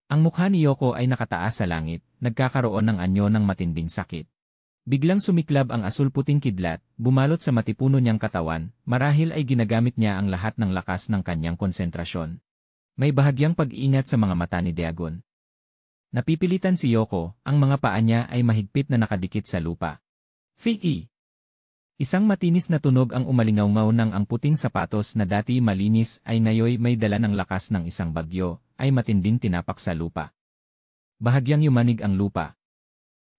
Ang mukha ni Yoko ay nakataas sa langit, nagkakaroon ng anyo ng matinding sakit. Biglang sumiklab ang asul-puting kidlat, bumalot sa matipuno niyang katawan, marahil ay ginagamit niya ang lahat ng lakas ng kanyang konsentrasyon. May bahagyang pag-iingat sa mga mata ni Dagon. Napipilitan si Yoko, ang mga paa niya ay mahigpit na nakadikit sa lupa. Fiki! Isang matinis na tunog ang umalingaw-ngaw ng ang puting sapatos na dati malinis ay ngayoy may dala ng lakas ng isang bagyo, ay matinding tinapak sa lupa. Bahagyang yumanig ang lupa.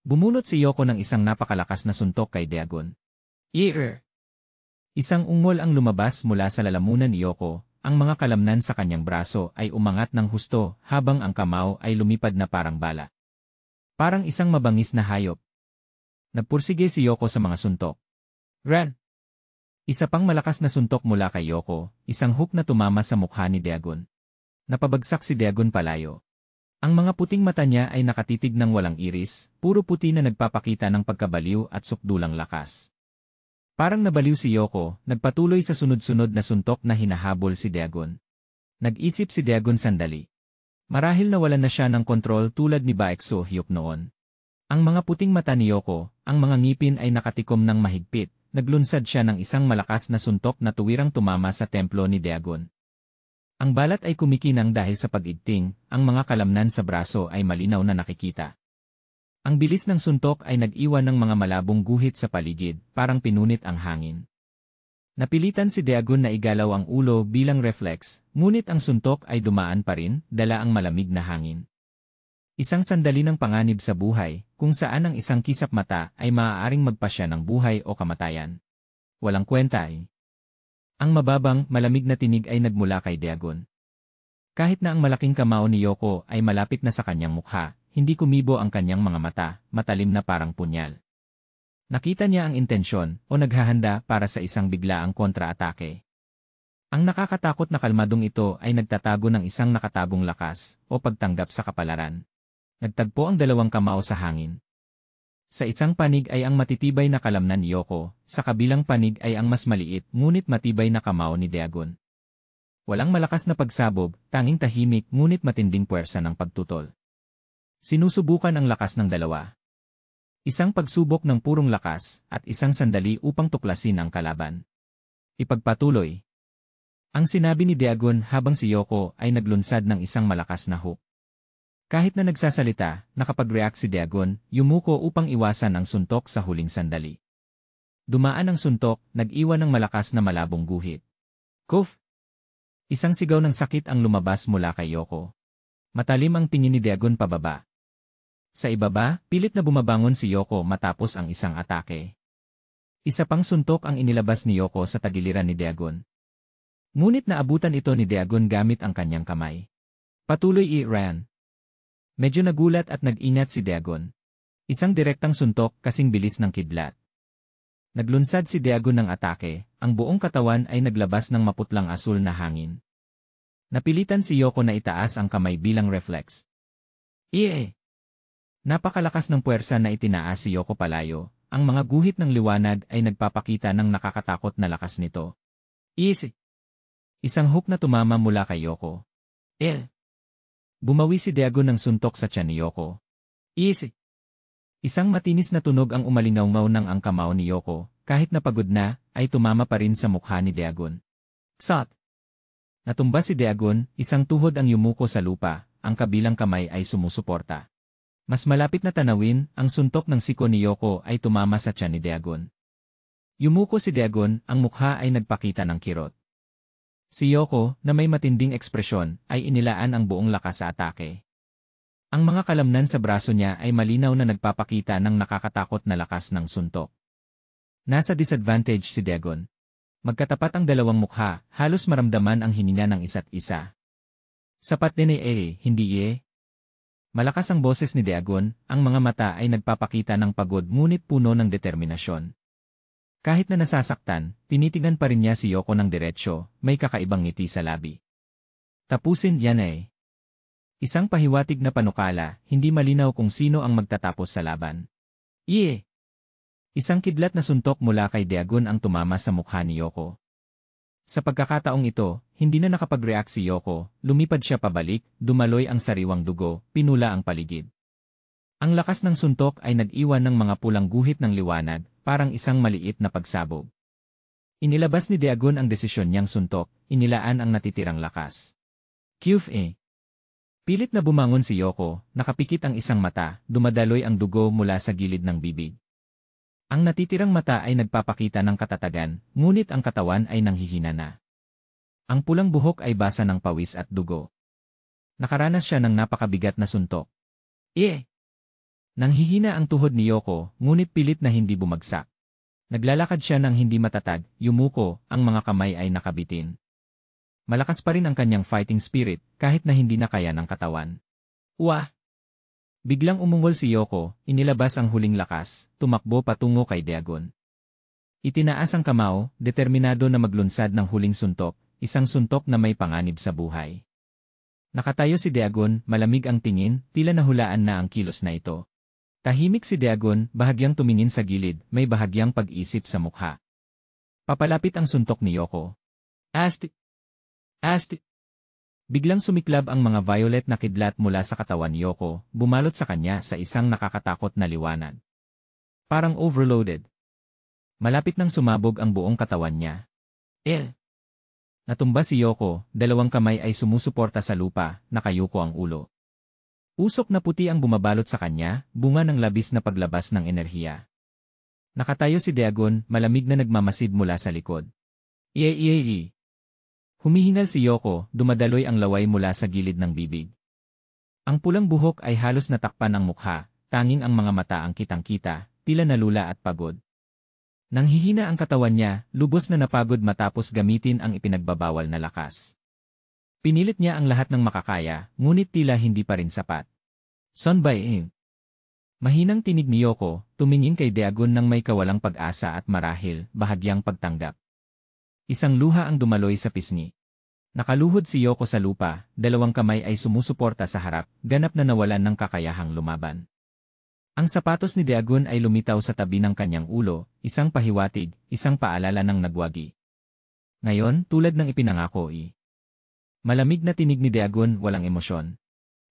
Bumulot si Yoko ng isang napakalakas na suntok kay Dagon. Ear! Isang ungol ang lumabas mula sa lalamunan ni Yoko, ang mga kalamnan sa kanyang braso ay umangat ng husto habang ang kamao ay lumipad na parang bala. Parang isang mabangis na hayop. Nagpursige si Yoko sa mga suntok. Run! Isa pang malakas na suntok mula kay Yoko, isang hook na tumama sa mukha ni Dagon. Napabagsak si Dagon palayo. Ang mga puting mata niya ay nakatitig ng walang iris, puro puti na nagpapakita ng pagkabaliw at sukdulang lakas. Parang nabaliw si Yoko, nagpatuloy sa sunod-sunod na suntok na hinahabol si Dagon. Nag-isip si Dagon sandali. Marahil nawalan na siya ng kontrol tulad ni Baekso Hyuk noon. Ang mga puting mata ni Yoko, ang mga ngipin ay nakatikom ng mahigpit, naglunsad siya ng isang malakas na suntok na tuwirang tumama sa templo ni Dagon. Ang balat ay kumikinang dahil sa pag-igting, ang mga kalamnan sa braso ay malinaw na nakikita. Ang bilis ng suntok ay nag-iwan ng mga malabong guhit sa paligid, parang pinunit ang hangin. Napilitan si Dagon na igalaw ang ulo bilang reflex, ngunit ang suntok ay dumaan pa rin, dala ang malamig na hangin. Isang sandali ng panganib sa buhay, kung saan ang isang kisap mata ay maaaring magpasya ng buhay o kamatayan. Walang kwenta eh. Ang mababang, malamig na tinig ay nagmula kay Dagon. Kahit na ang malaking kamao ni Yoko ay malapit na sa kanyang mukha, hindi kumibo ang kanyang mga mata, matalim na parang punyal. Nakita niya ang intensyon o naghahanda para sa isang biglaang kontra-atake. Ang nakakatakot na kalmadong ito ay nagtatago ng isang nakatagong lakas o pagtanggap sa kapalaran. Nagtagpo ang dalawang kamao sa hangin. Sa isang panig ay ang matitibay na kalamnan ni Yoko, sa kabilang panig ay ang mas maliit ngunit matibay na kamao ni Dagon. Walang malakas na pagsabog, tanging tahimik ngunit matinding puwersa ng pagtutol. Sinusubukan ang lakas ng dalawa. Isang pagsubok ng purong lakas at isang sandali upang tuklasin ang kalaban. Ipagpatuloy. Ang sinabi ni Dagon habang si Yoko ay naglunsad ng isang malakas na hook. Kahit na nagsasalita, nakapag-react si Dagon, yumuko upang iwasan ang suntok sa huling sandali. Dumaan ang suntok, nag-iwan ng malakas na malabong guhit. Kuf! Isang sigaw ng sakit ang lumabas mula kay Yoko. Matalim ang tingin ni Dagon pababa. Sa ibaba, pilit na bumabangon si Yoko matapos ang isang atake. Isa pang suntok ang inilabas ni Yoko sa tagiliran ni Dagon. Ngunit naabutan ito ni Dagon gamit ang kanyang kamay. Patuloy i-ran. Medyo nagulat at nag-inat si Dagon. Isang direktang suntok kasing bilis ng kidlat. Naglunsad si Dagon ng atake, ang buong katawan ay naglabas ng maputlang asul na hangin. Napilitan si Yoko na itaas ang kamay bilang reflex. Napakalakas ng puwersa na itinaas si Yoko palayo, ang mga guhit ng liwanag ay nagpapakita ng nakakatakot na lakas nito. Isang hook na tumama mula kay Yoko. Bumawi si Dagon ng suntok sa tiyan ni Yoko. Isang matinis na tunog ang umalingaw-ngaw ng ang kamao ni Yoko, kahit na pagod na, ay tumama pa rin sa mukha ni Dagon. Ksot! Natumba si Dagon, isang tuhod ang yumuko sa lupa, ang kabilang kamay ay sumusuporta. Mas malapit na tanawin, ang suntok ng siko ni Yoko ay tumama sa tiyan ni Dagon. Yumuko si Dagon, ang mukha ay nagpakita ng kirot. Si Yoko, na may matinding ekspresyon, ay inilaan ang buong lakas sa atake. Ang mga kalamnan sa braso niya ay malinaw na nagpapakita ng nakakatakot na lakas ng suntok. Nasa disadvantage si Dagon. Magkatapat ang dalawang mukha, halos maramdaman ang hininga ng isa't isa. Sapat din hindi Malakas ang boses ni Dagon, ang mga mata ay nagpapakita ng pagod ngunit puno ng determinasyon. Kahit na nasasaktan, tinitigan pa rin niya si Yoko ng diretsyo, may kakaibang ngiti sa labi. Tapusin yan Isang pahiwatig na panukala, hindi malinaw kung sino ang magtatapos sa laban. Isang kidlat na suntok mula kay Dagon ang tumama sa mukha ni Yoko. Sa pagkakataong ito, hindi na nakapag-react si Yoko, lumipad siya pabalik, dumaloy ang sariwang dugo, pinula ang paligid. Ang lakas ng suntok ay nag-iwan ng mga pulang guhit ng liwanag, parang isang maliit na pagsabog. Inilabas ni Dagon ang desisyon niyang suntok, inilaan ang natitirang lakas. QFA. Pilit na bumangon si Yoko, nakapikit ang isang mata, dumadaloy ang dugo mula sa gilid ng bibig. Ang natitirang mata ay nagpapakita ng katatagan, ngunit ang katawan ay nanghihina na. Ang pulang buhok ay basa ng pawis at dugo. Nakaranas siya ng napakabigat na suntok. Nanghihina ang tuhod ni Yoko, ngunit pilit na hindi bumagsak. Naglalakad siya ng hindi matatag, yumuko, ang mga kamay ay nakabitin. Malakas pa rin ang kanyang fighting spirit, kahit na hindi na kaya ng katawan. Wah! Biglang umungol si Yoko, inilabas ang huling lakas, tumakbo patungo kay Dagon. Itinaas ang kamao, determinado na maglunsad ng huling suntok, isang suntok na may panganib sa buhay. Nakatayo si Dagon, malamig ang tingin, tila nahulaan na ang kilos na ito. Tahimik si Dagon, bahagyang tumingin sa gilid, may bahagyang pag-isip sa mukha. Papalapit ang suntok ni Yoko. Asti! Biglang sumiklab ang mga violet na kidlat mula sa katawan ni Yoko, bumalot sa kanya sa isang nakakatakot na liwanag. Parang overloaded. Malapit nang sumabog ang buong katawan niya. Natumba si Yoko, dalawang kamay ay sumusuporta sa lupa, nakayuko ang ulo. Usok na puti ang bumabalot sa kanya, bunga ng labis na paglabas ng enerhiya. Nakatayo si Dagon, malamig na nagmamasid mula sa likod. Humihingal si Yoko, dumadaloy ang laway mula sa gilid ng bibig. Ang pulang buhok ay halos natakpan ang mukha, tanging ang mga mata ang kitang-kita, tila nalula at pagod. Nanghihina ang katawan niya, lubos na napagod matapos gamitin ang ipinagbabawal na lakas. Pinilit niya ang lahat ng makakaya, ngunit tila hindi pa rin sapat. Sonbay. Mahinang tinig ni Yoko, tumingin kay Dagon nang may kawalang pag-asa at marahil, bahagyang pagtanggap. Isang luha ang dumaloy sa pisngi. Nakaluhod si Yoko sa lupa, dalawang kamay ay sumusuporta sa harap, ganap na nawalan ng kakayahang lumaban. Ang sapatos ni Dagon ay lumitaw sa tabi ng kanyang ulo, isang pahiwatig, isang paalala ng nagwagi. Ngayon, tulad ng ipinangako Malamig na tinig ni Dagon, walang emosyon.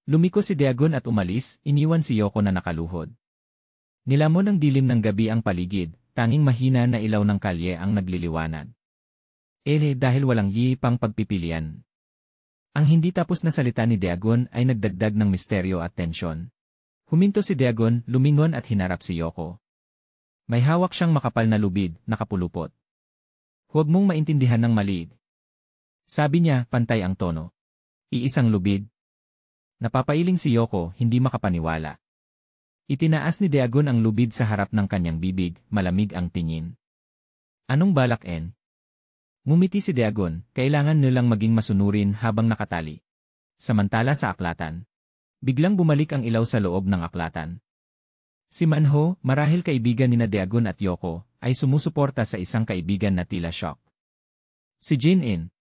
Lumiko si Dagon at umalis, iniwan si Yoko na nakaluhod. Nilamon ng dilim ng gabi ang paligid, tanging mahina na ilaw ng kalye ang nagliliwanag. Dahil walang pang pagpipilian. Ang hindi tapos na salita ni Dagon ay nagdagdag ng misteryo at tensyon. Huminto si Dagon, lumingon at hinarap si Yoko. May hawak siyang makapal na lubid, nakapulupot. Huwag mong maintindihan ng mali. Sabi niya, pantay ang tono. Iisang lubid. Napapailing si Yoko, hindi makapaniwala. Itinaas ni Dagon ang lubid sa harap ng kanyang bibig, malamig ang tingin. Anong balak Ngumiti si Dagon, kailangan nilang maging masunurin habang nakatali. Samantala sa aklatan. Biglang bumalik ang ilaw sa loob ng aklatan. Si Manho, marahil kaibigan ni Dagon at Yoko, ay sumusuporta sa isang kaibigan na tila shock. Si Jin-in.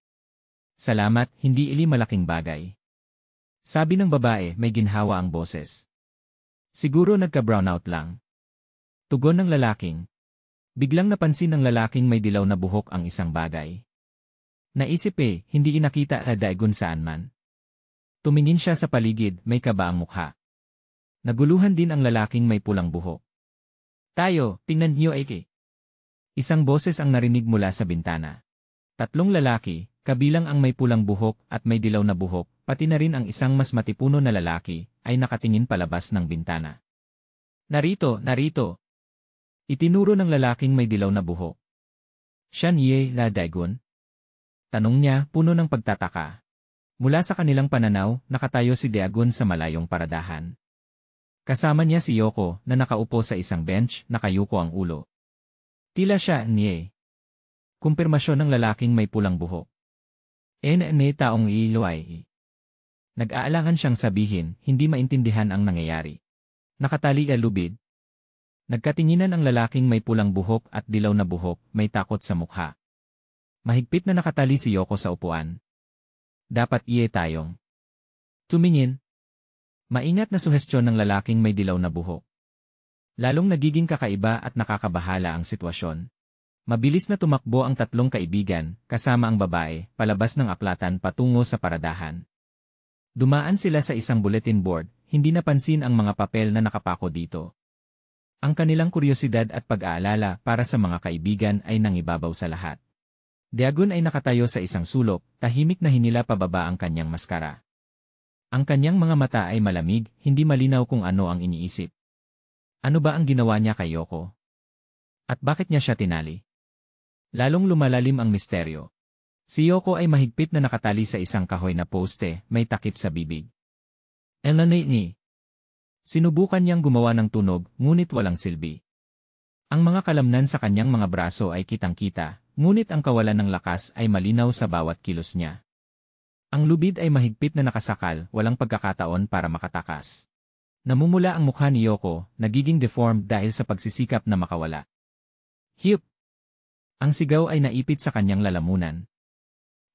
Salamat, hindi malaking bagay. Sabi ng babae, may ginhawa ang boses. Siguro nagka-brownout lang. Tugon ng lalaking. Biglang napansin ng lalaking may dilaw na buhok ang isang bagay. Naisip hindi inakita Dagon saan man. Tumingin siya sa paligid, may kaba ang mukha. Naguluhan din ang lalaking may pulang buhok. Tayo, tingnan niyo Isang boses ang narinig mula sa bintana. Tatlong lalaki, kabilang ang may pulang buhok at may dilaw na buhok, pati na rin ang isang mas matipuno na lalaki, ay nakatingin palabas ng bintana. Narito! Itinuro ng lalaking may dilaw na buhok. Siyan la Dagon? Tanong niya, puno ng pagtataka. Mula sa kanilang pananaw, nakatayo si Dagon sa malayong paradahan. Kasama niya si Yoko na nakaupo sa isang bench, nakayuko ang ulo. Tila siya Kumpirmasyon ng lalaking may pulang buhok. Taong iluay. Nag-aalangan siyang sabihin, hindi maintindihan ang nangyayari. Nakatali lubid. Nagkatinginan ang lalaking may pulang buhok at dilaw na buhok, may takot sa mukha. Mahigpit na nakatali si Yoko sa upuan. Dapat tayong tumingin. Maingat na suhestyon ng lalaking may dilaw na buhok. Lalong nagiging kakaiba at nakakabahala ang sitwasyon. Mabilis na tumakbo ang tatlong kaibigan, kasama ang babae, palabas ng aklatan patungo sa paradahan. Dumaan sila sa isang bulletin board, hindi napansin ang mga papel na nakapako dito. Ang kanilang kuryosidad at pag-aalala para sa mga kaibigan ay nangibabaw sa lahat. Dagon ay nakatayo sa isang sulok, tahimik na hinila pababa ang kanyang maskara. Ang kanyang mga mata ay malamig, hindi malinaw kung ano ang iniisip. Ano ba ang ginawa niya kay Yoko? At bakit niya siya tinali? Lalong lumalalim ang misteryo. Si Yoko ay mahigpit na nakatali sa isang kahoy na poste, may takip sa bibig. Ni. Sinubukan niyang gumawa ng tunog, ngunit walang silbi. Ang mga kalamnan sa kanyang mga braso ay kitang-kita, ngunit ang kawalan ng lakas ay malinaw sa bawat kilos niya. Ang lubid ay mahigpit na nakasakal, walang pagkakataon para makatakas. Namumula ang mukha ni Yoko, nagiging deformed dahil sa pagsisikap na makawala. Hiyup! Ang sigaw ay naipit sa kanyang lalamunan.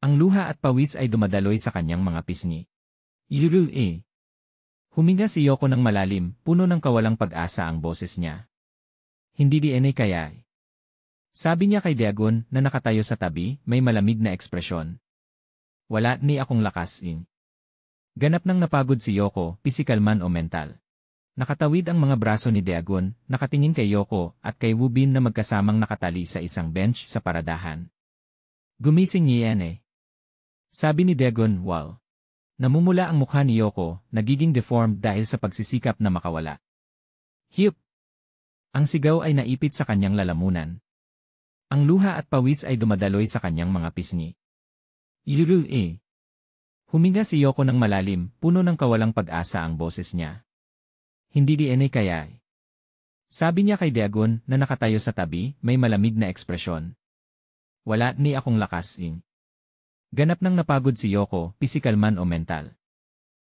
Ang luha at pawis ay dumadaloy sa kanyang mga pisngi. Huminga si Yoko ng malalim, puno ng kawalang pag-asa ang boses niya. Hindi DNA kaya. Sabi niya kay Dagon na nakatayo sa tabi, may malamig na ekspresyon. Wala ni akong lakas. Ganap nang napagod si Yoko, pisikal man o mental. Nakatawid ang mga braso ni Dagon, nakatingin kay Yoko at kay Wubin na magkasamang nakatali sa isang bench sa paradahan. Gumising niya. Sabi ni Dagon, wow. Namumula ang mukha ni Yoko, nagiging deformed dahil sa pagsisikap na makawala. Hiyup! Ang sigaw ay naipit sa kanyang lalamunan. Ang luha at pawis ay dumadaloy sa kanyang mga pisngi. Huminga si Yoko ng malalim, puno ng kawalang pag-asa ang boses niya. Hindi DNA kaya. Sabi niya kay Dagon na nakatayo sa tabi, may malamig na ekspresyon. Wala ni akong lakas. Ganap nang napagod si Yoko, pisikal man o mental.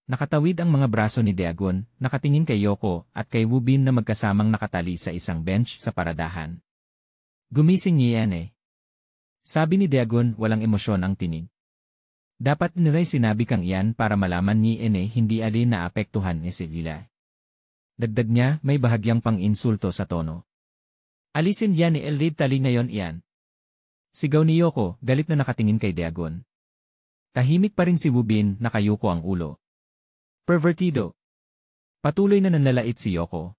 Nakatawid ang mga braso ni Dagon, nakatingin kay Yoko at kay Wubin na magkasamang nakatali sa isang bench sa paradahan. Gumising niya. Sabi ni Dagon, walang emosyon ang tinig. Dapat nila'y sinabi kang iyan para malaman ni hindi alin na apektuhan ni Sivila. Dagdag niya, may bahagyang pang-insulto sa tono. Alisin yan ni Elrid tali ngayon iyan. Sigaw ni Yoko, galit na nakatingin kay Dagon. Tahimik pa rin si Wubin, nakayuko ang ulo. Pervertido. Patuloy na nanlalait si Yoko.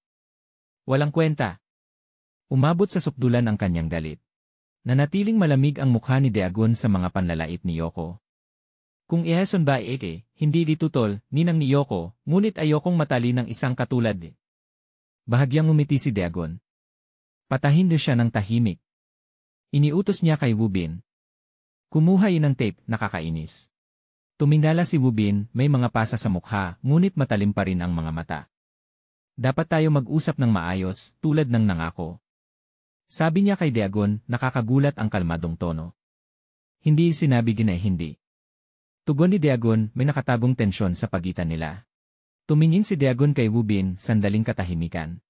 Walang kwenta. Umabot sa sukdulan ang kanyang galit. Nanatiling malamig ang mukha ni Dagon sa mga panlalait ni Yoko. Kung iheson ba hindi ditutol, ninang ni Yoko, ngunit ayokong matali ng isang katulad. Bahagyang umiti si Dagon. Patahin niyo siya ng tahimik. Iniutos niya kay Wubin. Kumuha ng tape, nakakainis. Tumingala si Wubin, may mga pasa sa mukha, ngunit matalim pa rin ang mga mata. Dapat tayo mag-usap ng maayos, tulad ng nangako. Sabi niya kay Dagon, nakakagulat ang kalmadong tono. Hindi sinabi hindi. Tugon ni Dagon, may nakatagong tensyon sa pagitan nila. Tumingin si Dagon kay Wubin, sandaling katahimikan.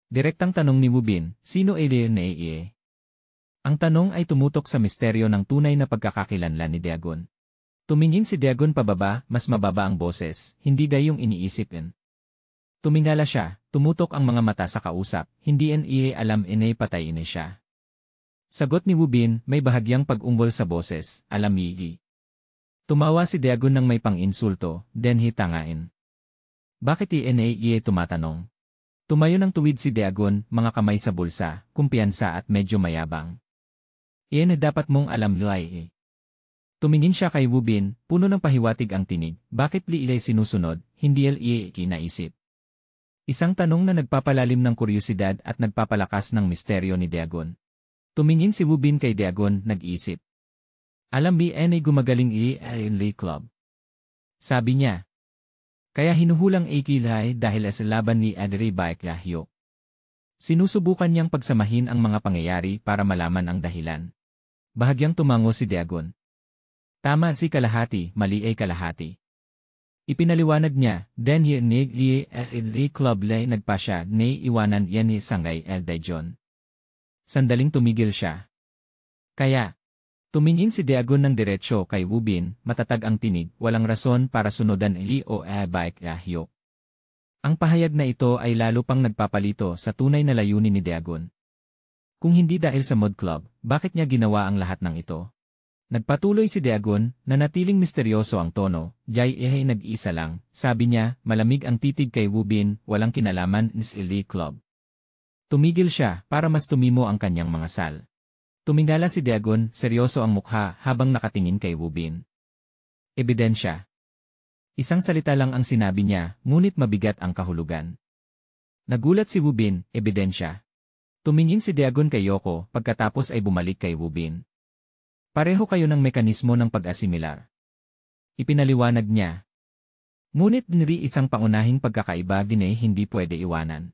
Direktang tanong ni Wubin, sino na? Ang tanong ay tumutok sa misteryo ng tunay na pagkakakilanlan ni Dagon. Tumingin si Dagon pababa, mas mababa ang boses, hindi gayong iniisipin. Tumingala siya, tumutok ang mga mata sa kausap, hindi alam patay siya. Sagot ni Wubin, may bahagyang pag-unggol sa boses, alam niya. Tumawa si Dagon ng may pang-insulto, denhi tangain. Bakit tumatanong? Tumayo ng tuwid si Dagon, mga kamay sa bulsa, kumpiyansa at medyo mayabang. Iyan dapat mong alam Lay. Tumingin siya kay Wubin, puno ng pahiwatig ang tinig, bakit liilay sinusunod, hindi kinaisip. Isang tanong na nagpapalalim ng kuryosidad at nagpapalakas ng misteryo ni Dagon. Tumingin si Wubin kay Dagon, nag-isip. Alam gumagaling club. Sabi niya. Kaya hinuhulang Kilay dahil sa laban ni Adri Baekahyo. Sinusubukan niyang pagsamahin ang mga pangyayari para malaman ang dahilan. Bahagyang tumango si Dagon. Tama si kalahati, mali ay kalahati. Ipinaliwanag niya, then club lay nagpasya ni iwanan yan ni Sangay Eldajon. Sandaling tumigil siya. Kaya, tumingin si Dagon ng diretsyo kay Wubin, matatag ang tinig, walang rason para sunodan Baekahyo. Ang pahayag na ito ay lalo pang nagpapalito sa tunay na layunin ni Dagon. Kung hindi dahil sa Mod Club, bakit niya ginawa ang lahat ng ito? Nagpatuloy si Dagon, na natiling misteryoso ang tono, Jay nag-iisa lang, sabi niya, malamig ang titig kay Wubin, walang kinalaman ni Elite Club. Tumigil siya, para mas tumimo ang kanyang mga sal. Tumingala si Dagon, seryoso ang mukha, habang nakatingin kay Wubin. Ebidensya. Isang salita lang ang sinabi niya, ngunit mabigat ang kahulugan. Nagulat si Wubin, ebidensya. Tumingin si Dagon kay Yoko, pagkatapos ay bumalik kay Wubin. Pareho kayo ng mekanismo ng pag-asimilar. Ipinaliwanag niya. Ngunit niri isang pangunahing pagkakaiba din hindi pwede iwanan.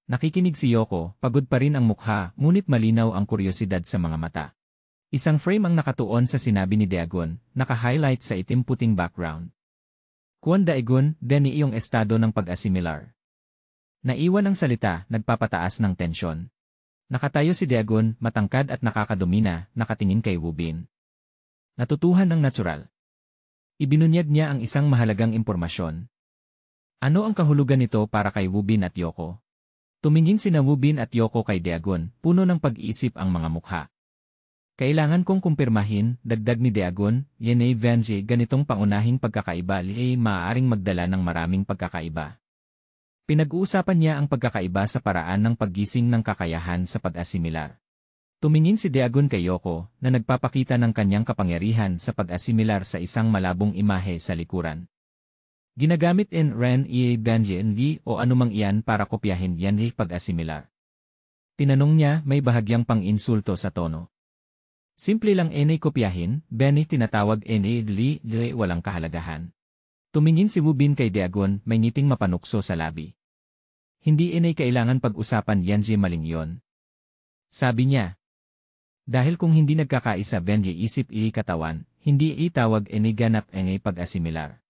Nakikinig si Yoko, pagod pa rin ang mukha, ngunit malinaw ang kuryosidad sa mga mata. Isang frame ang nakatuon sa sinabi ni Dagon, naka-highlight sa itim-puting background. Kuwan Dagon, den iyong estado ng pag-asimilar. Naiwan ang salita, nagpapataas ng tensyon. Nakatayo si Dagon, matangkad at nakakadumina, nakatingin kay Wubin. Natutuhan ng natural. Ibinunyag niya ang isang mahalagang impormasyon. Ano ang kahulugan nito para kay Wubin at Yoko? Tumingin sina Wubin at Yoko kay Dagon, puno ng pag-iisip ang mga mukha. Kailangan kong kumpirmahin, dagdag ni Dagon, Yenay Venji, ganitong pangunahing pagkakaiba ay maaaring magdala ng maraming pagkakaiba. Pinag-uusapan niya ang pagkakaiba sa paraan ng paggising ng kakayahan sa pag-asimilar. Tumingin si Dagon kay Yoko, na nagpapakita ng kanyang kapangyarihan sa pag-asimilar sa isang malabong imahe sa likuran. Ginagamit in Ren E. Benji N.V. o anumang iyan para kopyahin yan pag-asimilar. Tinanong niya, may bahagyang pang-insulto sa tono. Simple lang enay kopyahin, Benny tinatawag enay li walang kahalagahan. Tumingin si Wubin kay Dagon, may ngiting mapanukso sa labi. Hindi inay kailangan pag-usapan yanji maling yon. Sabi niya. Dahil kung hindi nagkakaisa Benji isip katawan, hindi itawag inay ganap inay pag-asimilar.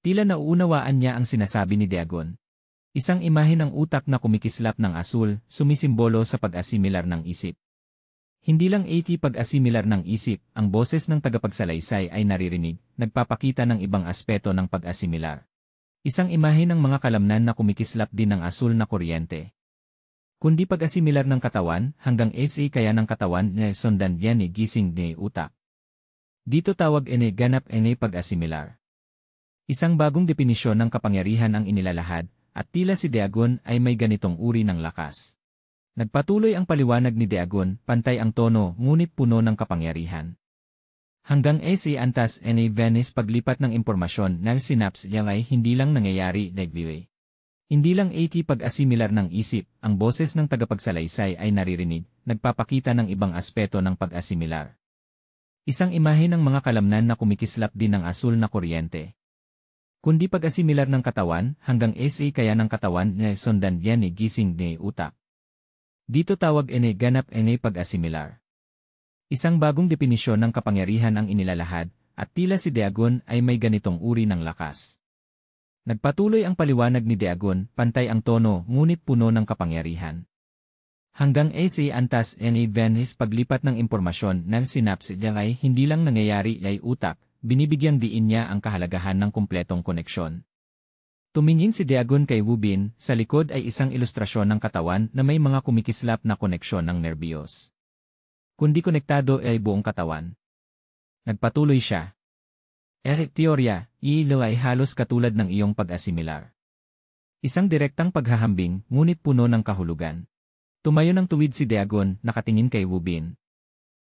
Tila nauunawaan niya ang sinasabi ni Dagon. Isang imahe ng utak na kumikislap ng asul, sumisimbolo sa pag-asimilar ng isip. Hindi lang pag-asimilar ng isip, ang boses ng tagapagsalaysay ay naririnig, nagpapakita ng ibang aspeto ng pag-asimilar. Isang imahe ng mga kalamnan na kumikislap din ng asul na kuryente. Kundi pag-asimilar ng katawan, hanggang kaya ng katawan na sundan yan gising ni utak. Dito tawag ganap pag-asimilar. Isang bagong definisyon ng kapangyarihan ang inilalahad, at tila si Dagon ay may ganitong uri ng lakas. Nagpatuloy ang paliwanag ni Dagon, pantay ang tono, ngunit puno ng kapangyarihan. Hanggang antas Venice paglipat ng impormasyon ng synapse niya ay hindi lang nangyayari nagbiwe. Hindi lang pag-asimilar ng isip, ang boses ng tagapagsalaysay ay naririnig, nagpapakita ng ibang aspeto ng pag-asimilar. Isang imahe ng mga kalamnan na kumikislap din ng asul na kuryente. Kundi pag-asimilar ng katawan, hanggang kaya ng katawan na sundan yan gising ni utak. Dito tawag ganap pag-asimilar. Isang bagong definisyon ng kapangyarihan ang inilalahad, at tila si Dagon ay may ganitong uri ng lakas. Nagpatuloy ang paliwanag ni Dagon, pantay ang tono, ngunit puno ng kapangyarihan. Hanggang antas Venice paglipat ng impormasyon ng synapse niya ay hindi lang nangyayari ay utak, binibigyang diin niya ang kahalagahan ng kumpletong koneksyon. Tumingin si Dagon kay Wubin, sa likod ay isang ilustrasyon ng katawan na may mga kumikislap na koneksyon ng nerbiyos. Kundi konektado ay buong katawan. Nagpatuloy siya. Teorya, ilo ay halos katulad ng iyong pag-asimilar. Isang direktang paghahambing, ngunit puno ng kahulugan. Tumayo ng tuwid si Dagon, nakatingin kay Wubin.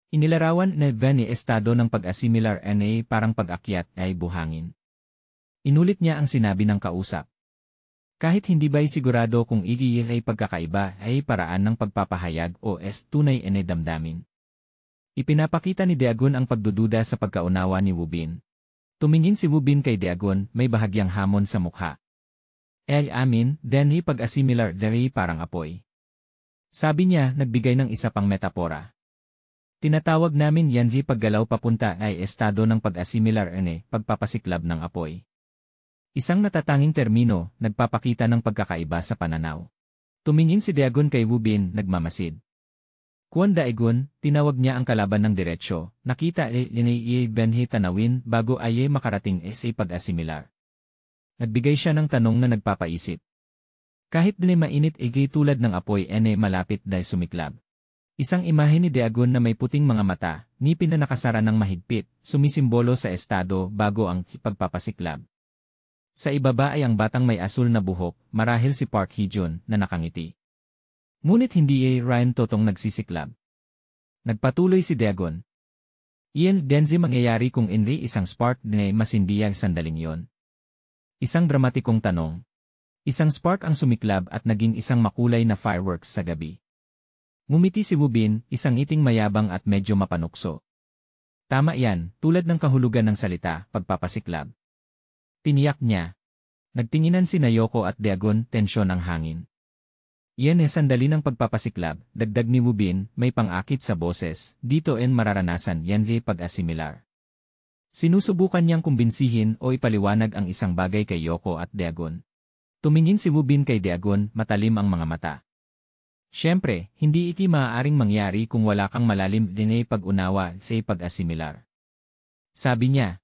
Inilarawan na Veni estado ng pag-asimilar parang pag-akyat ay buhangin. Inulit niya ang sinabi ng kausap. Kahit hindi ba'y sigurado kung ay pagkakaiba ay paraan ng pagpapahayag o tunay damdamin. Ipinapakita ni Dagon ang pagdududa sa pagkaunawa ni Wubin. Tumingin si Wubin kay Dagon, may bahagyang hamon sa mukha. Amin, denhi pag-asimilar deri parang apoy. Sabi niya, nagbigay ng isa pang metapora. Tinatawag namin yan paggalaw papunta ay estado ng pag-asimilar pagpapasiklab ng apoy. Isang natatanging termino, nagpapakita ng pagkakaiba sa pananaw. Tumingin si Dagon kay Wubin, nagmamasid. Kuwan Dagon, tinawag niya ang kalaban ng diretsyo, nakita benhi tanawin bago ay makarating sa pag-asimilar. Nagbigay siya ng tanong na nagpapaisip. Kahit mainit tulad ng apoy malapit dahil sumiklab. Isang imahe ni Dagon na may puting mga mata, ngipin na nakasara ng mahigpit, sumisimbolo sa estado bago ang pagpapasiklab. Sa ibaba ay ang batang may asul na buhok, marahil si Park Hee-jun, na nakangiti. Ngunit hindi Ryan totong nagsisiklab. Nagpatuloy si Dagon. Iyan denzi mangyayari kung hindi isang spark na masindiyag sandaling yon. Isang dramatikong tanong. Isang spark ang sumiklab at naging isang makulay na fireworks sa gabi. Ngumiti si Woo-bin, isang iting mayabang at medyo mapanukso. Tama yan, tulad ng kahulugan ng salita, pagpapasiklab. Tiniyak niya. Nagtinginan si Yoko at Dagon, tensyon ang hangin. Iyan sandali ng pagpapasiklab, dagdag ni Woo-bin, may pang-akit sa boses, dito mararanasan yan pag-asimilar. Sinusubukan niyang kumbinsihin o ipaliwanag ang isang bagay kay Yoko at Dagon. Tumingin si Woo-bin kay Dagon, matalim ang mga mata. Siyempre, hindi iti maaaring mangyari kung wala kang malalim din pag-unawa sa pag-asimilar. Sabi niya.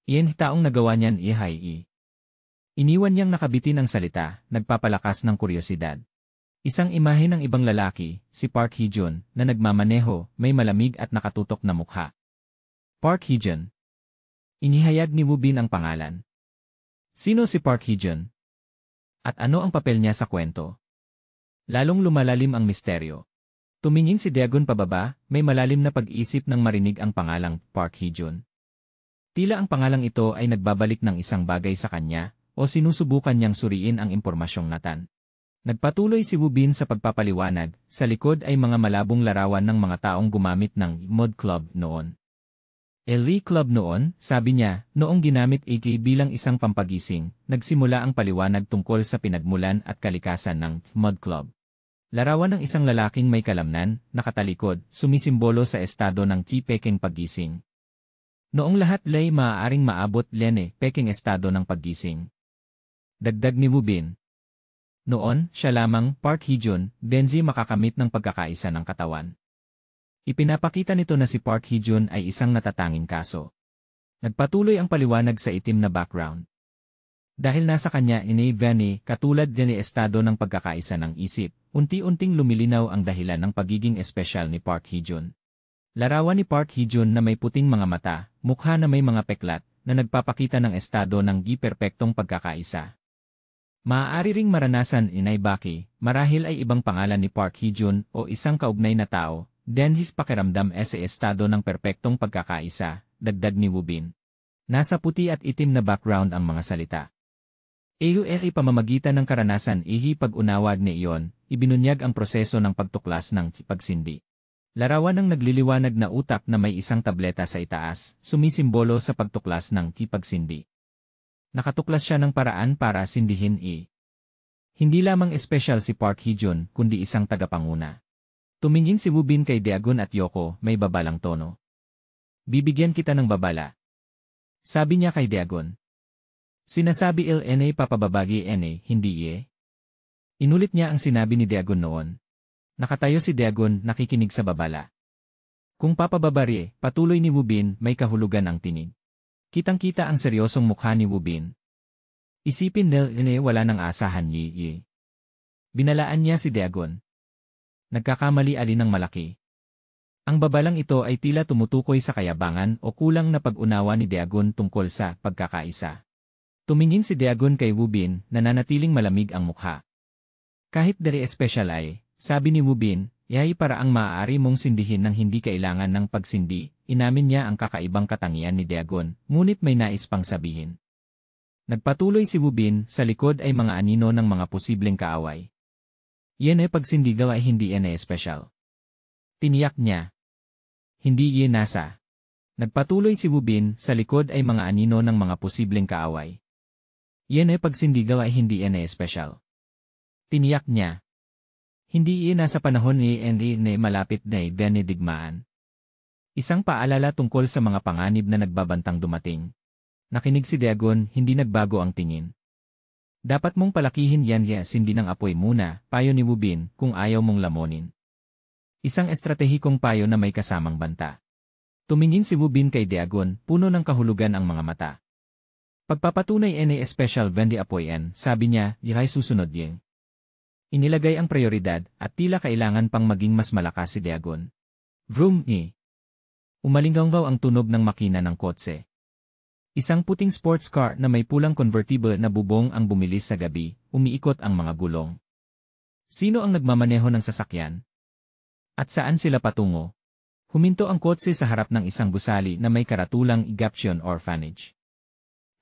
Iyan taong nagawa niyan Iniwan niyang nakabitin ang salita, nagpapalakas ng kuryosidad. Isang imahe ng ibang lalaki, si Park Hee-jun, na nagmamaneho, may malamig at nakatutok na mukha. Park Hee-jun. Inihayag ni Woo-bin ang pangalan. Sino si Park Hee-jun? At ano ang papel niya sa kwento? Lalong lumalalim ang misteryo. Tumingin si Dagon pababa, may malalim na pag-isip nang marinig ang pangalang Park Hee-jun. Tila ang pangalang ito ay nagbabalik ng isang bagay sa kanya, o sinusubukan niyang suriin ang impormasyong natan. Nagpatuloy si Woo-bin sa pagpapaliwanag, sa likod ay mga malabong larawan ng mga taong gumamit ng mod club noon. Lee Club noon, sabi niya, noong ginamit bilang isang pampagising, nagsimula ang paliwanag tungkol sa pinagmulan at kalikasan ng mod club. Larawan ng isang lalaking may kalamnan, nakatalikod, sumisimbolo sa estado ng peking paggising. Noong lahat lay maaaring maabot peking estado ng paggising. Dagdag ni Woo-bin. Noon, siya lamang, Park Hee-jun, denzi makakamit ng pagkakaisa ng katawan. Ipinapakita nito na si Park Hee-jun ay isang natatanging kaso. Nagpatuloy ang paliwanag sa itim na background. Dahil nasa kanya katulad din estado ng pagkakaisa ng isip, unti-unting lumilinaw ang dahilan ng pagiging espesyal ni Park Hee-jun. Larawan ni Park Hee-jun na may puting mga mata, mukha na may mga peklat, na nagpapakita ng estado ng perpektong pagkakaisa. Maaari ring maranasan Baki, marahil ay ibang pangalan ni Park Hee-jun o isang kaugnay na tao, his pakiramdam sa estado ng perpektong pagkakaisa, dagdag ni Woo-bin. Nasa puti at itim na background ang mga salita. Pamamagitan ng karanasan pag-unawag ni iyon, ibinunyag ang proseso ng pagtuklas ng pagsindi. Larawan ng nagliliwanag na utak na may isang tableta sa itaas, sumisimbolo sa pagtuklas ng pagsindi. Nakatuklas siya ng paraan para sindihin Hindi lamang espesyal si Park Hee-jun, kundi isang tagapanguna. Tumingin si Woo-bin kay Dagon at Yoko, may babalang tono. Bibigyan kita ng babala. Sabi niya kay Dagon. Sinasabi papababagi hindi Inulit niya ang sinabi ni Dagon noon. Nakatayo si Dagon, nakikinig sa babala. Kung papababari, patuloy ni Woo-bin, may kahulugan ang tinig. Kitang-kita ang seryosong mukha ni Woo-bin. Isipin wala nang asahan Binalaan niya si Dagon. Nagkakamali alin ng malaki. Ang babalang ito ay tila tumutukoy sa kayabangan o kulang na pag-unawa ni Dagon tungkol sa pagkakaisa. Tumingin si Dagon kay Woo-bin, nananatiling malamig ang mukha. Kahit dari espesyal sabi ni Woo-bin, para ang maaari mong sindihin ng hindi kailangan ng pagsindi, inamin niya ang kakaibang katangian ni Dagon, ngunit may nais pang sabihin. Nagpatuloy si Woo-bin, sa likod ay mga anino ng mga posibleng kaaway. Yan pagsindigaw ay hindi espesyal. Tiniyak niya. Hindi nasa. Nagpatuloy si Woo-bin, sa likod ay mga anino ng mga posibleng kaaway. Yan pagsindigaw ay hindi espesyal. Tiniyak niya. Hindi nasa panahon ni malapit na digmaan. Isang paalala tungkol sa mga panganib na nagbabantang dumating. Nakinig si Dagon, hindi nagbago ang tingin. Dapat mong palakihin yan sindi ng apoy muna, payo ni Woo-bin, kung ayaw mong lamunin. Isang estratehikong payo na may kasamang banta. Tumingin si Woo-bin kay Dagon, puno ng kahulugan ang mga mata. Pagpapatunay special vendi apoy sabi niya, susunod Inilagay ang prioridad at tila kailangan pang maging mas malakas si Dagon. Vroom ni. Umalinggaw ang tunog ng makina ng kotse. Isang puting sports car na may pulang convertible na bubong ang bumilis sa gabi, umiikot ang mga gulong. Sino ang nagmamaneho ng sasakyan? At saan sila patungo? Huminto ang kotse sa harap ng isang gusali na may karatulang Igaption Orphanage.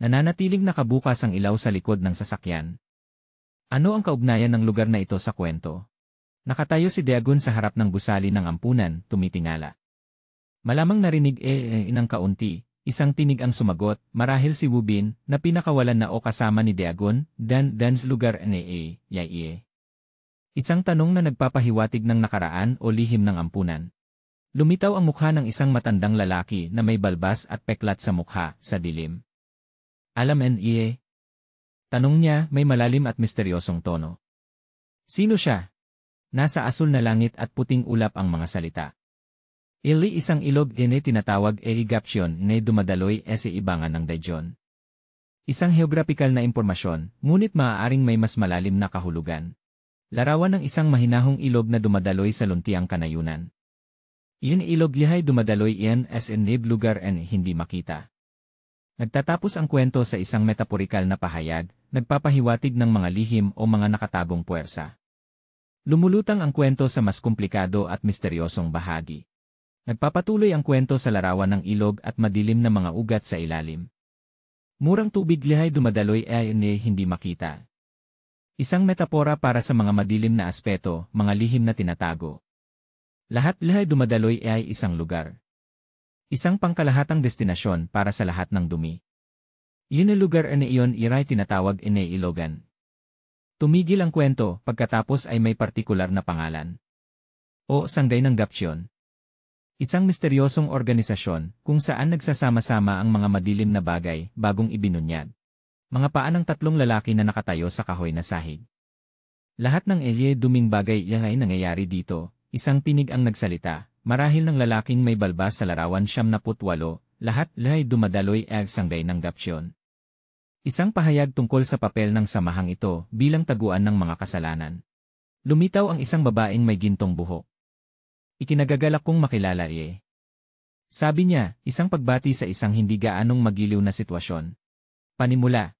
Nananatiling nakabukas ang ilaw sa likod ng sasakyan. Ano ang kaugnayan ng lugar na ito sa kwento? Nakatayo si Dagon sa harap ng gusali ng ampunan, tumitingala. Malamang narinig ng kaunti, isang tinig ang sumagot, marahil si Wubin, na pinakawalan na o kasama ni Dagon, dan lugar yaiye. Isang tanong na nagpapahiwatig ng nakaraan o lihim ng ampunan. Lumitaw ang mukha ng isang matandang lalaki na may balbas at peklat sa mukha, sa dilim. Alam niye? Tanong niya, may malalim at misteryosong tono. Sino siya? Nasa asul na langit at puting ulap ang mga salita. Ili isang ilog tinatawag irrigation na dumadaloy sa ibangan ng Daejeon. Isang geographical na impormasyon, ngunit maaaring may mas malalim na kahulugan. Larawan ng isang mahinahong ilog na dumadaloy sa luntiang kanayunan. Iyon ilog lihay dumadaloy iyan as in lugar and hindi makita. Nagtatapos ang kwento sa isang metaporikal na pahayag, nagpapahiwatig ng mga lihim o mga nakatagong puwersa. Lumulutang ang kwento sa mas komplikado at misteryosong bahagi. Nagpapatuloy ang kwento sa larawan ng ilog at madilim na mga ugat sa ilalim. Murang tubig lihay dumadaloy ay hindi makita. Isang metapora para sa mga madilim na aspeto, mga lihim na tinatago. Lahat lihay dumadaloy ay isang lugar. Isang pangkalahatang destinasyon para sa lahat ng dumi. Yun ang lugar na iyon iray tinatawag ilogan. Tumigil ang kwento pagkatapos ay may partikular na pangalan. O sanggay ng Gaption. Isang misteryosong organisasyon kung saan nagsasama-sama ang mga madilim na bagay bagong ibinunyag. Mga paa ng tatlong lalaki na nakatayo sa kahoy na sahig. Lahat ng duming bagay ay nangyayari dito, isang tinig ang nagsalita. Marahil ng lalaking may balbas sa larawan 78, lahat ay dumadaloy sanggay ng Gaption. Isang pahayag tungkol sa papel ng samahang ito bilang taguan ng mga kasalanan. Lumitaw ang isang babaeng may gintong buhok. Ikinagagalak kong makilala iye. Sabi niya, isang pagbati sa isang hindi gaanong magiliw na sitwasyon. Panimula.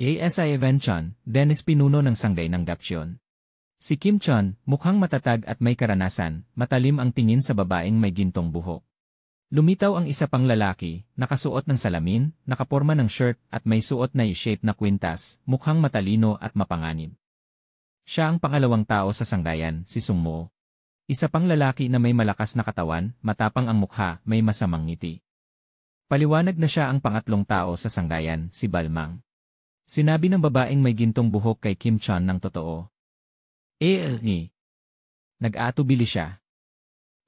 ASI Evention, Dennis pinuno ng sanggay ng Gaption. Si Kim Chon, mukhang matatag at may karanasan, matalim ang tingin sa babaeng may gintong buhok. Lumitaw ang isa pang lalaki, nakasuot ng salamin, nakaporma ng shirt at may suot na i-shape na kwintas, mukhang matalino at mapanganib. Siya ang pangalawang tao sa sanggayan, si Sungmo. Isa pang lalaki na may malakas na katawan, matapang ang mukha, may masamang ngiti. Paliwanag na siya ang pangatlong tao sa sanggayan, si Balmang. Sinabi ng babaeng may gintong buhok kay Kim Chon ng totoo. Nag-aatubili siya.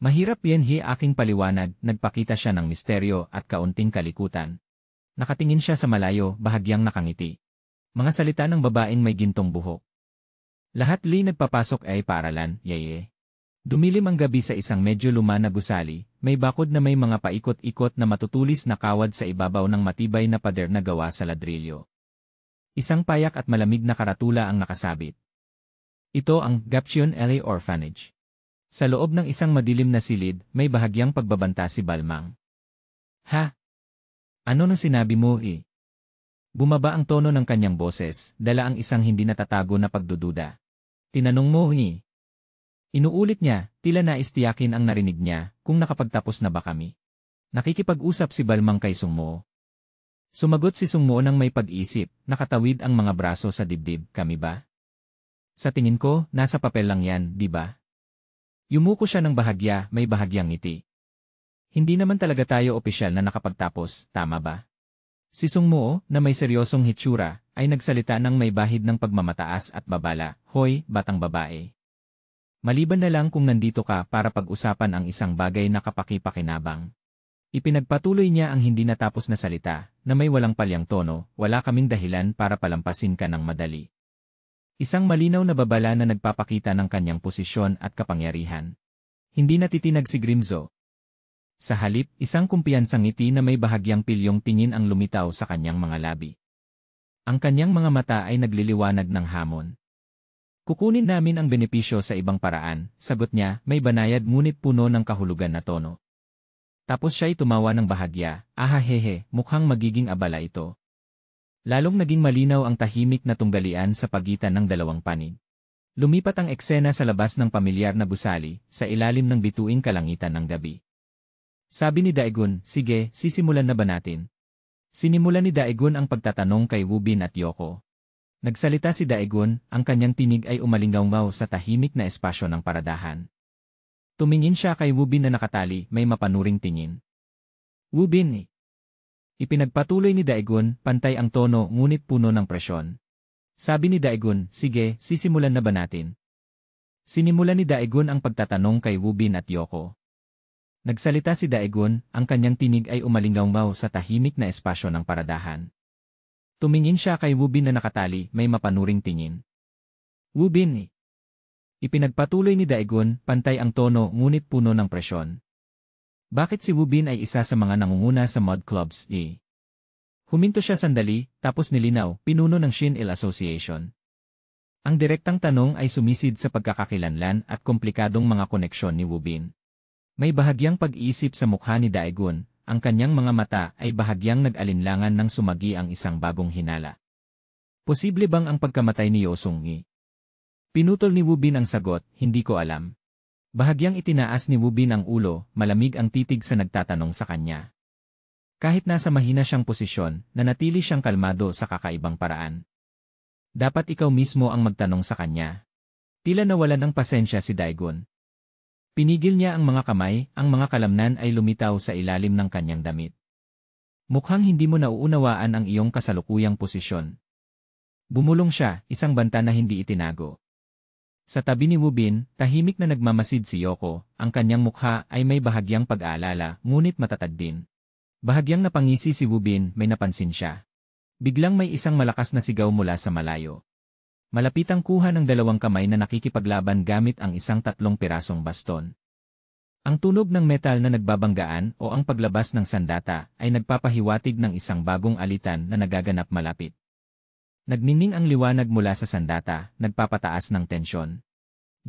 Mahirap yan aking paliwanag, nagpakita siya ng misteryo at kaunting kalikutan. Nakatingin siya sa malayo, bahagyang nakangiti. Mga salita ng babaeng may gintong buhok. Lahat nagpapasok ay paaralan, yeye. Dumilim ang gabi sa isang medyo luma na gusali, may bakod na may mga paikot-ikot na matutulis na kawad sa ibabaw ng matibay na pader na gawa sa ladrilyo. Isang payak at malamig na karatula ang nakasabit. Ito ang Gaption LA Orphanage. Sa loob ng isang madilim na silid, may bahagyang pagbabanta si Balmang. Ha? Ano nang sinabi mo Bumaba ang tono ng kanyang boses, dala ang isang hindi natatago na pagdududa. Tinanong mo Inuulit niya, tila naistiyakin ang narinig niya, kung nakapagtapos na ba kami. Nakikipag-usap si Balmang kay Sungmo. Sumagot si Sungmo nang may pag-isip, nakatawid ang mga braso sa dibdib, kami ba? Sa tingin ko, nasa papel lang yan, di ba? Yumuko siya ng bahagya, may bahagyang ngiti. Hindi naman talaga tayo opisyal na nakapagtapos, tama ba? Si Sungmo, na may seryosong hitsura, ay nagsalita ng may bahid ng pagmamataas at babala, hoy, batang babae. Maliban na lang kung nandito ka para pag-usapan ang isang bagay na kapaki-pakinabang. Ipinagpatuloy niya ang hindi natapos na salita, na may walang palyang tono, wala kaming dahilan para palampasin ka ng madali. Isang malinaw na babala na nagpapakita ng kanyang posisyon at kapangyarihan. Hindi natitinag si Grimzo. Sa halip, isang kumpiyansang ngiti na may bahagyang pilyong tingin ang lumitaw sa kanyang mga labi. Ang kanyang mga mata ay nagliliwanag ng hamon. Kukunin namin ang benepisyo sa ibang paraan, sagot niya, may banayad ngunit puno ng kahulugan na tono. Tapos siya'y tumawa ng bahagya, ahahehe, mukhang magiging abala ito. Lalong naging malinaw ang tahimik na tunggalian sa pagitan ng dalawang panig. Lumipat ang eksena sa labas ng pamilyar na gusali, sa ilalim ng bituing kalangitan ng gabi. Sabi ni Daegun, sige, sisimulan na ba natin? Sinimulan ni Daegun ang pagtatanong kay Woo-bin at Yoko. Nagsalita si Daegun, ang kanyang tinig ay umalingaw sa tahimik na espasyo ng paradahan. Tumingin siya kay Woo-bin na nakatali, may mapanuring tingin. Woo-bin. Ipinagpatuloy ni Daegun, pantay ang tono ngunit puno ng presyon. Sabi ni Daegun, sige, sisimulan na ba natin? Sinimulan ni Daegun ang pagtatanong kay Woo-bin at Yoko. Nagsalita si Daegun, ang kanyang tinig ay umalingaw sa tahimik na espasyo ng paradahan. Tumingin siya kay Woo-bin na nakatali, may mapanuring tingin. Woo-bin. Ipinagpatuloy ni Daegun, pantay ang tono ngunit puno ng presyon. Bakit si Woo-bin ay isa sa mga nangunguna sa mod clubs, Huminto siya sandali, tapos nilinaw, pinuno ng Shin-il Association. Ang direktang tanong ay sumisid sa pagkakakilanlan at komplikadong mga koneksyon ni Woo-bin. May bahagyang pag-iisip sa mukha ni Daegun, ang kanyang mga mata ay bahagyang nag-alinlangan nang sumagi ang isang bagong hinala. Posible bang ang pagkamatay ni Yosung-gi? Pinutol ni Woo-bin ang sagot, hindi ko alam. Bahagyang itinaas ni Woo-bin ang ulo, malamig ang titig sa nagtatanong sa kanya. Kahit nasa mahina siyang posisyon, nanatili siyang kalmado sa kakaibang paraan. Dapat ikaw mismo ang magtanong sa kanya. Tila nawalan ng pasensya si Daegun. Pinigil niya ang mga kamay, ang mga kalamnan ay lumitaw sa ilalim ng kanyang damit. Mukhang hindi mo nauunawaan ang iyong kasalukuyang posisyon. Bumulong siya, isang banta na hindi itinago. Sa tabi ni Woo-bin, tahimik na nagmamasid si Yoko, ang kanyang mukha ay may bahagyang pag-aalala, ngunit matatag din. Bahagyang napangisi si Woo-bin, may napansin siya. Biglang may isang malakas na sigaw mula sa malayo. Malapitang kuha ng dalawang kamay na nakikipaglaban gamit ang isang 3 pirasong baston. Ang tunog ng metal na nagbabanggaan o ang paglabas ng sandata ay nagpapahiwatig ng isang bagong alitan na nagaganap malapit. Nagniningning ang liwanag mula sa sandata, nagpapataas ng tensyon.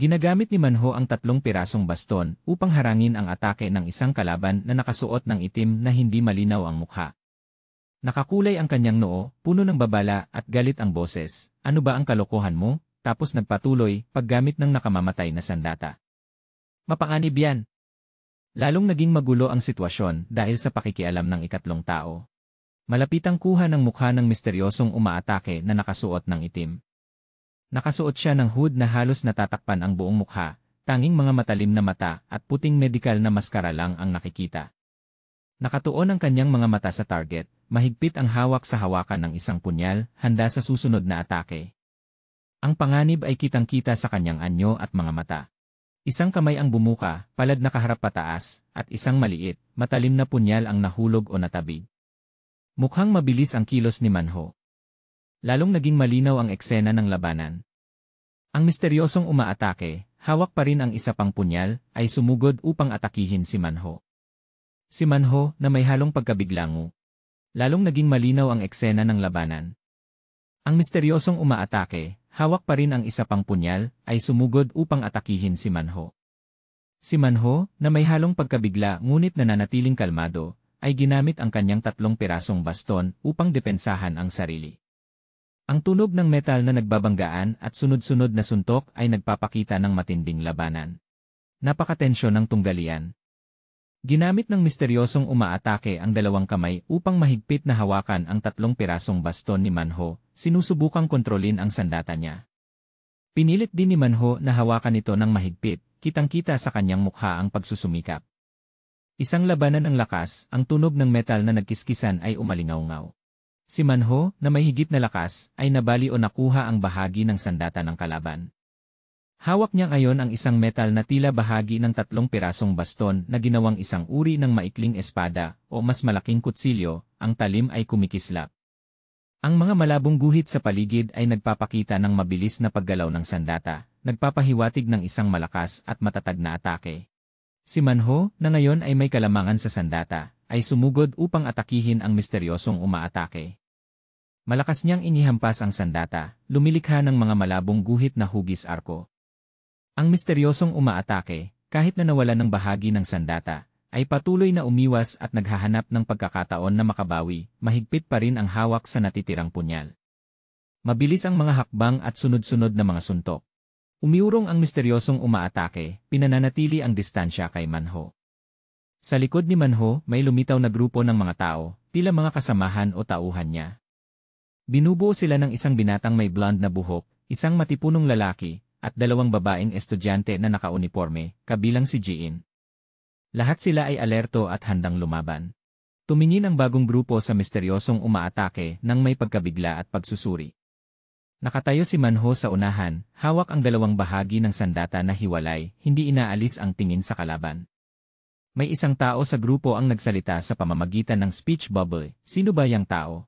Ginagamit ni Manho ang 3 pirasong baston upang harangin ang atake ng isang kalaban na nakasuot ng itim na hindi malinaw ang mukha. Nakakulay ang kanyang noo, puno ng babala at galit ang boses. Ano ba ang kalokohan mo? Tapos nagpatuloy, paggamit ng nakamamatay na sandata. Mapanganib yan. Lalong naging magulo ang sitwasyon dahil sa pakikialam ng ikatlong tao. Malapitang kuha ng mukha ng misteryosong umaatake na nakasuot ng itim. Nakasuot siya ng hood na halos natatakpan ang buong mukha, tanging mga matalim na mata at puting medikal na maskara lang ang nakikita. Nakatuon ang kanyang mga mata sa target, mahigpit ang hawak sa hawakan ng isang punyal, handa sa susunod na atake. Ang panganib ay kitang-kita sa kanyang anyo at mga mata. Isang kamay ang bumuka, palad na kaharap pataas, at isang maliit, matalim na punyal ang nahulog o natabig. Mukhang mabilis ang kilos ni Manho. Lalong naging malinaw ang eksena ng labanan. Ang misteryosong umaatake, hawak pa rin ang isa pang punyal, ay sumugod upang atakihin si Manho. Si Manho, na may halong pagkabiglango. Lalong naging malinaw ang eksena ng labanan. Ang misteryosong umaatake, hawak pa rin ang isa pang punyal, ay sumugod upang atakihin si Manho. Si Manho, na may halong pagkabigla ngunit nananatiling kalmado, ay ginamit ang kanyang 3 pirasong baston upang depensahan ang sarili. Ang tunog ng metal na nagbabanggaan at sunod-sunod na suntok ay nagpapakita ng matinding labanan. Napakatensyon ng tunggalian. Ginamit ng misteryosong umaatake ang 2 kamay upang mahigpit na hawakan ang 3 pirasong baston ni Manho, sinusubukang kontrolin ang sandata niya. Pinilit din ni Manho na hawakan ito ng mahigpit, kitang-kita sa kanyang mukha ang pagsusumikap. Isang labanan ang lakas, ang tunog ng metal na nagkiskisan ay umalingaw-ngaw. Si Manho, na may higit na lakas, ay nabali o nakuha ang bahagi ng sandata ng kalaban. Hawak niya ngayon ang isang metal na tila bahagi ng 3 pirasong baston na ginawang isang uri ng maikling espada o mas malaking kutsilyo, ang talim ay kumikislap. Ang mga malabong guhit sa paligid ay nagpapakita ng mabilis na paggalaw ng sandata, nagpapahiwatig ng isang malakas at matatag na atake. Si Manho, na ngayon ay may kalamangan sa sandata, ay sumugod upang atakihin ang misteryosong umaatake. Malakas niyang inihampas ang sandata, lumilikha ng mga malabong guhit na hugis arko. Ang misteryosong umaatake, kahit na nawala ng bahagi ng sandata, ay patuloy na umiwas at naghahanap ng pagkakataon na makabawi, mahigpit pa rin ang hawak sa natitirang punyal. Mabilis ang mga hakbang at sunod-sunod na mga suntok. Umiurong ang misteryosong umaatake, pinananatili ang distansya kay Manho. Sa likod ni Manho, may lumitaw na grupo ng mga tao, tila mga kasamahan o tauhan niya. Binubuo sila ng isang binatang may blonde na buhok, isang matipunong lalaki, at dalawang babaeng estudyante na nakauniporme, kabilang si Jiin. Lahat sila ay alerto at handang lumaban. Tumingin ang bagong grupo sa misteryosong umaatake nang may pagkabigla at pagsusuri. Nakatayo si Manho sa unahan, hawak ang dalawang bahagi ng sandata na hiwalay, hindi inaalis ang tingin sa kalaban. May isang tao sa grupo ang nagsalita sa pamamagitan ng speech bubble, sino ba yang tao?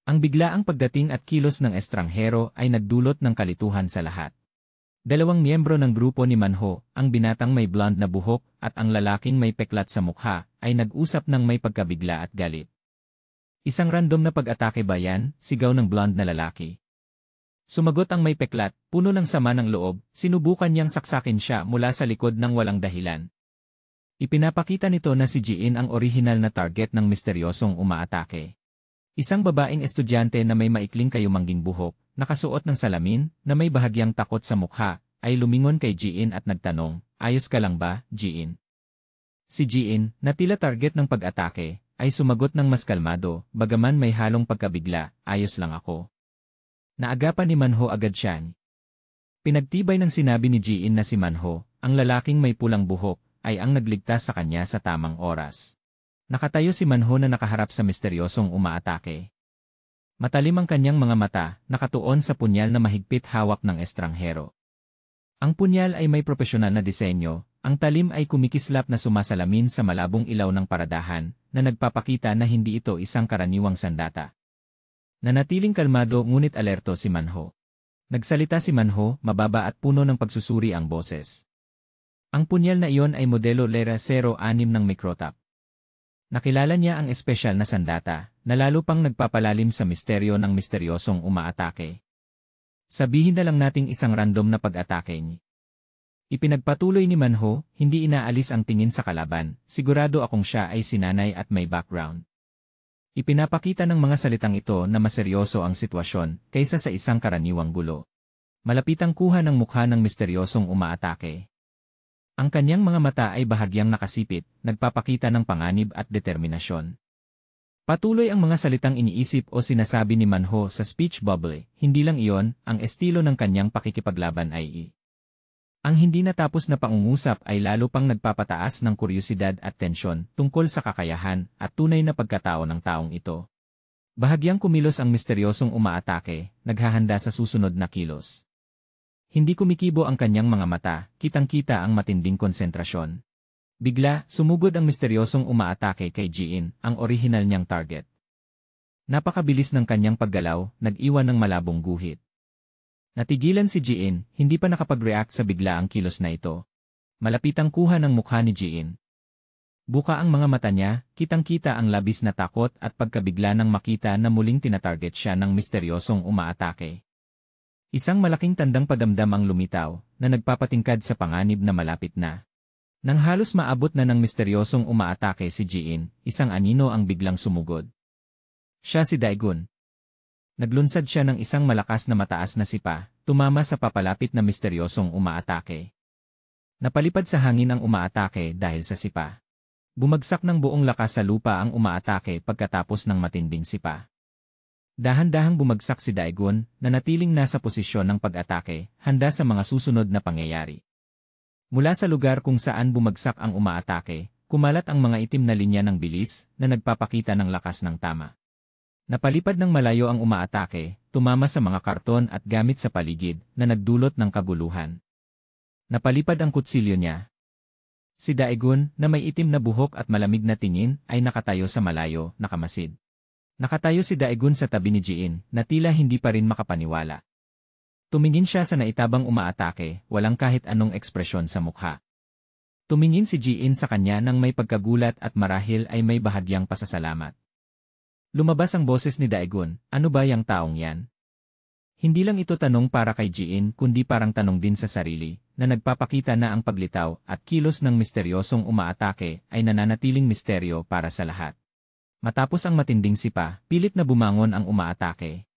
Ang biglaang pagdating at kilos ng estranghero ay nagdulot ng kalituhan sa lahat. Dalawang miyembro ng grupo ni Manho, ang binatang may blonde na buhok at ang lalaking may peklat sa mukha, ay nag-usap ng may pagkabigla at galit. Isang random na pag-atake ba yan? Sigaw ng blonde na lalaki. Sumagot ang may peklat, puno ng sama ng loob, sinubukan niyang saksakin siya mula sa likod ng walang dahilan. Ipinapakita nito na si Jiin ang orihinal na target ng misteryosong umaatake. Isang babaeng estudyante na may maikling kayumangging buhok, nakasuot ng salamin, na may bahagyang takot sa mukha, ay lumingon kay Jiin at nagtanong, ayos ka lang ba, Jiin? Si Jiin, na tila target ng pag-atake, ay sumagot ng mas kalmado, bagaman may halong pagkabigla, ayos lang ako. Naagapan ni Manho agad siya. Pinagtibay ng sinabi ni Jiin na si Manho, ang lalaking may pulang buhok, ay ang nagligtas sa kanya sa tamang oras. Nakatayo si Manho na nakaharap sa misteryosong umaatake. Matalim ang kanyang mga mata, nakatuon sa punyal na mahigpit hawak ng estranghero. Ang punyal ay may propesyonal na disenyo, ang talim ay kumikislap na sumasalamin sa malabong ilaw ng paradahan, na nagpapakita na hindi ito isang karaniwang sandata. Nanatiling kalmado ngunit alerto si Manho. Nagsalita si Manho, mababa at puno ng pagsusuri ang boses. Ang punyal na iyon ay modelo Lera 06 ng Microtap. Nakilala niya ang espesyal na sandata, na lalo pang nagpapalalim sa misteryo ng misteryosong umaatake. Sabihin na lang nating isang random na pag-atake niya. Ipinagpatuloy ni Manho, hindi inaalis ang tingin sa kalaban, sigurado akong siya ay sinanay at may background. Ipinapakita ng mga salitang ito na maseryoso ang sitwasyon kaysa sa isang karaniwang gulo. Malapitang kuha ng mukha ng misteryosong umaatake. Ang kanyang mga mata ay bahagyang nakasipit, nagpapakita ng panganib at determinasyon. Patuloy ang mga salitang iniisip o sinasabi ni Manho sa speech bubble, hindi lang iyon, ang estilo ng kanyang pakikipaglaban ay Ang hindi natapos na pangungusap ay lalo pang nagpapataas ng kuryosidad at tensyon tungkol sa kakayahan at tunay na pagkatao ng taong ito. Bahagyang kumilos ang misteryosong umaatake, naghahanda sa susunod na kilos. Hindi kumikibo ang kanyang mga mata, kitang-kita ang matinding konsentrasyon. Bigla, sumugod ang misteryosong umaatake kay Jiin, ang orihinal niyang target. Napakabilis ng kanyang paggalaw, nag-iwan ng malabong guhit. Natigilan si Jiin, hindi pa nakapag-react sa biglaang kilos na ito. Malapitang kuha ng mukha ni Jiin. Buka ang mga mata niya, kitang-kita ang labis na takot at pagkabigla nang makita na muling tinatarget siya ng misteryosong umaatake. Isang malaking tandang padamdam ang lumitaw, na nagpapatingkad sa panganib na malapit na. Nang halos maabot na ng misteryosong umaatake si Jiin, isang anino ang biglang sumugod. Siya si Daegun. Naglunsad siya ng isang malakas na mataas na sipa, tumama sa papalapit na misteryosong umaatake. Napalipad sa hangin ang umaatake dahil sa sipa. Bumagsak ng buong lakas sa lupa ang umaatake pagkatapos ng matinding sipa. Dahan-dahang bumagsak si Daegun, na natiling nasa posisyon ng pag-atake, handa sa mga susunod na pangyayari. Mula sa lugar kung saan bumagsak ang umaatake, kumalat ang mga itim na linya ng bilis, na nagpapakita ng lakas ng tama. Napalipad ng malayo ang umaatake, tumama sa mga karton at gamit sa paligid, na nagdulot ng kaguluhan. Napalipad ang kutsilyo niya. Si Daegun, na may itim na buhok at malamig na tingin, ay nakatayo sa malayo, nakamasid. Nakatayo si Daegun sa tabi ni Jiin, na tila hindi pa rin makapaniwala. Tumingin siya sa naitabang umaatake, walang kahit anong ekspresyon sa mukha. Tumingin si Jiin sa kanya nang may pagkagulat at marahil ay may bahagyang pasasalamat. Lumabas ang boses ni Daegun, ano ba yang taong yan? Hindi lang ito tanong para kay Jiin kundi parang tanong din sa sarili, na nagpapakita na ang paglitaw at kilos ng misteryosong umaatake ay nananatiling misteryo para sa lahat. Matapos ang matinding sipa, pilit na bumangon ang umaatake.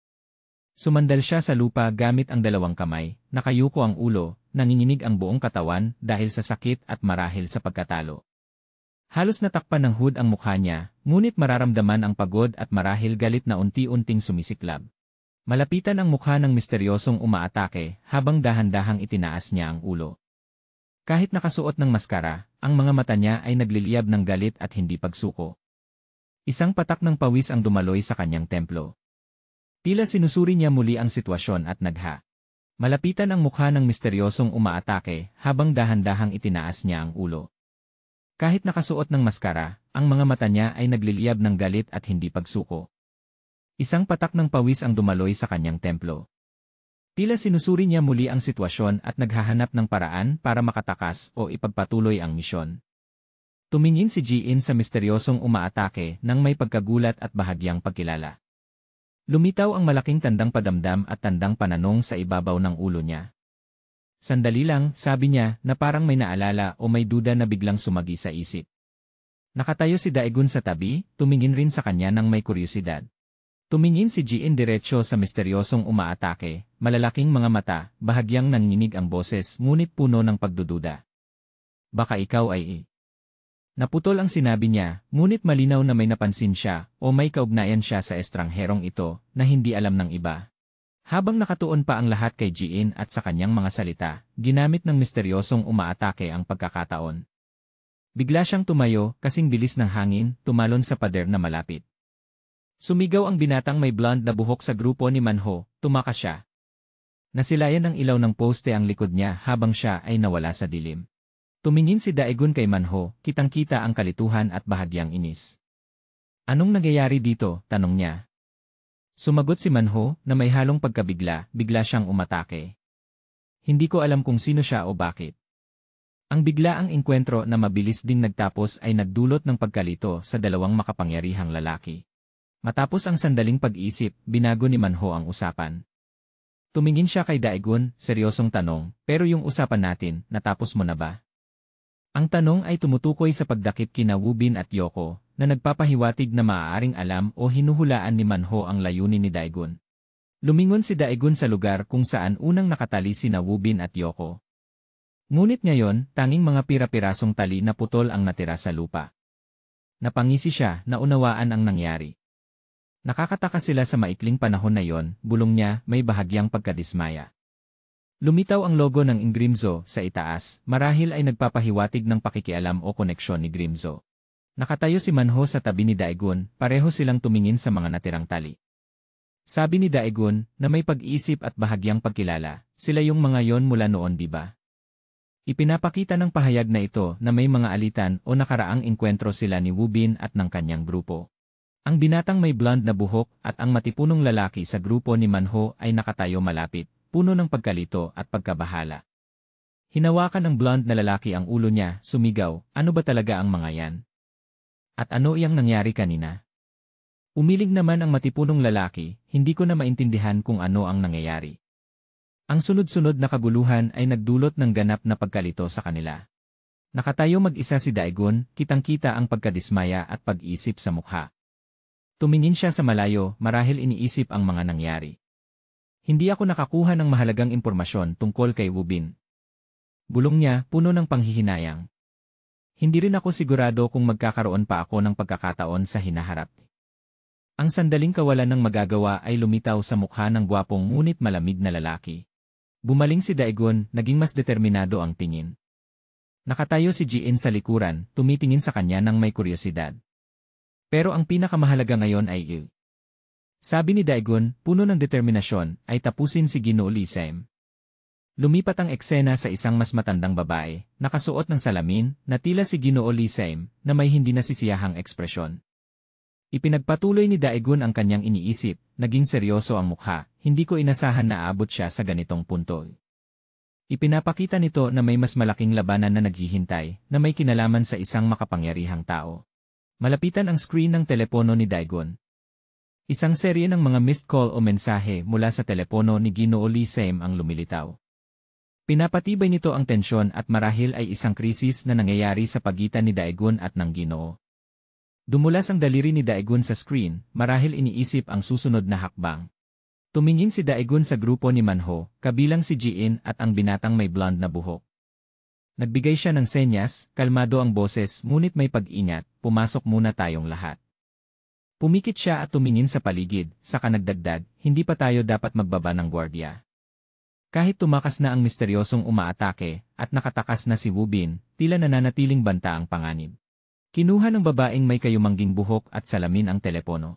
Sumandal siya sa lupa gamit ang dalawang kamay, nakayuko ang ulo, nanginginig ang buong katawan dahil sa sakit at marahil sa pagkatalo. Halos natakpan ng hood ang mukha niya, ngunit mararamdaman ang pagod at marahil galit na unti-unting sumisiklab. Malapitan ang mukha ng misteryosong umaatake habang dahan-dahang itinaas niya ang ulo. Kahit nakasuot ng maskara, ang mga mata niya ay nagliliyab ng galit at hindi pagsuko. Isang patak ng pawis ang dumaloy sa kanyang templo. Tila sinusuri niya muli ang sitwasyon at nagha. Malapitan ang mukha ng misteryosong umaatake habang dahan-dahang itinaas niya ang ulo. Kahit nakasuot ng maskara, ang mga mata niya ay nagliliyab ng galit at hindi pagsuko. Isang patak ng pawis ang dumaloy sa kanyang templo. Tila sinusuri niya muli ang sitwasyon at naghahanap ng paraan para makatakas o ipagpatuloy ang misyon. Tumingin si Jiin sa misteryosong umaatake nang may pagkagulat at bahagyang pagkilala. Lumitaw ang malaking tandang padamdam at tandang pananong sa ibabaw ng ulo niya. Sandali lang, sabi niya, na parang may naalala o may duda na biglang sumagi sa isip. Nakatayo si Daegun sa tabi, tumingin rin sa kanya ng may kuryosidad. Tumingin si Jiin diretsyo sa misteryosong umaatake, malalaking mga mata, bahagyang nanginginig ang boses ngunit puno ng pagdududa. Baka ikaw ay Naputol ang sinabi niya, ngunit malinaw na may napansin siya o may kaugnayan siya sa estrangherong ito na hindi alam ng iba. Habang nakatuon pa ang lahat kay Jiin at sa kanyang mga salita, ginamit ng misteryosong umaatake ang pagkakataon. Bigla siyang tumayo, kasing bilis ng hangin, tumalon sa pader na malapit. Sumigaw ang binatang may blonde na buhok sa grupo ni Manho, tumakas siya. Nasilayan ng ilaw ng poste ang likod niya habang siya ay nawala sa dilim. Tumingin si Daegun kay Manho, kitang-kita ang kalituhan at bahagyang inis. Anong nangyayari dito? Tanong niya. Sumagot si Manho na may halong pagkabigla, bigla siyang umatake. Hindi ko alam kung sino siya o bakit. Ang biglaang engkwentro na mabilis ding nagtapos ay nagdulot ng pagkalito sa dalawang makapangyarihang lalaki. Matapos ang sandaling pag-iisip, binago ni Manho ang usapan. Tumingin siya kay Daegun, seryosong tanong, pero yung usapan natin, natapos mo na ba? Ang tanong ay tumutukoy sa pagdakip kina Woo-bin at Yoko, na nagpapahiwatig na maaaring alam o hinuhulaan ni Manho ang layunin ni Daegun. Lumingon si Daegun sa lugar kung saan unang nakatali sina Woo-bin at Yoko. Ngunit ngayon, tanging mga pira-pirasong tali na putol ang natira sa lupa. Napangisi siya na unawaan ang nangyari. Nakakataka sila sa maikling panahon na yon, bulong niya, may bahagyang pagkadismaya. Lumitaw ang logo ng Ingrimzo sa itaas, marahil ay nagpapahiwatig ng pakikialam o koneksyon ni Grimzo. Nakatayo si Manho sa tabi ni Daegun, pareho silang tumingin sa mga natirang tali. Sabi ni Daegun na may pag-iisip at bahagyang pagkilala, sila yung mga yon mula noon di ba? Ipinapakita ng pahayag na ito na may mga alitan o nakaraang engkwentro sila ni Woo-bin at ng kanyang grupo. Ang binatang may blonde na buhok at ang matipunong lalaki sa grupo ni Manho ay nakatayo malapit, puno ng pagkalito at pagkabahala. Hinawakan ng blonde na lalaki ang ulo niya, sumigaw, ano ba talaga ang mga yan? At ano iyang nangyari kanina? Umiling naman ang matipunong lalaki, hindi ko na maintindihan kung ano ang nangyayari. Ang sunod-sunod na kaguluhan ay nagdulot ng ganap na pagkalito sa kanila. Nakatayo mag-isa si Daegun, kitang-kita ang pagkadismaya at pag-isip sa mukha. Tumingin siya sa malayo, marahil iniisip ang mga nangyari. Hindi ako nakakuha ng mahalagang impormasyon tungkol kay Woo-bin. Bulong niya, puno ng panghihinayang. Hindi rin ako sigurado kung magkakaroon pa ako ng pagkakataon sa hinaharap. Ang sandaling kawalan ng magagawa ay lumitaw sa mukha ng gwapong ngunit malamig na lalaki. Bumaling si Daegun, naging mas determinado ang tingin. Nakatayo si Jiin sa likuran, tumitingin sa kanya ng may kuryosidad. Pero ang pinakamahalaga ngayon ay sabi ni Daegun, puno ng determinasyon, ay tapusin si Ginoo Lee Sem. Lumipat ang eksena sa isang mas matandang babae, nakasuot ng salamin, na tila si Ginoo Lee Sem, na may hindi nasisiyahang ekspresyon. Ipinagpatuloy ni Daegun ang kanyang iniisip, naging seryoso ang mukha, hindi ko inasahan na aabot siya sa ganitong punto. Ipinapakita nito na may mas malaking labanan na naghihintay, na may kinalaman sa isang makapangyarihang tao. Malapitan ang screen ng telepono ni Daegun. Isang serye ng mga missed call o mensahe mula sa telepono ni Ginoo Lee Same ang lumilitaw. Pinapatibay nito ang tensyon at marahil ay isang krisis na nangyayari sa pagitan ni Daegun at ng Ginoo. Dumulas ang daliri ni Daegun sa screen, marahil iniisip ang susunod na hakbang. Tumingin si Daegun sa grupo ni Manho, kabilang si Ji-in at ang binatang may blonde na buhok. Nagbigay siya ng senyas, kalmado ang boses ngunit may pag-ingat, pumasok muna tayong lahat. Pumikit siya at tumingin sa paligid, saka nagdagdag, hindi pa tayo dapat magbaba ng gwardiya. Kahit tumakas na ang misteryosong umaatake, at nakatakas na si Wu Bin, tila nananatiling banta ang panganib. Kinuha ng babaeng may kayumangging buhok at salamin ang telepono.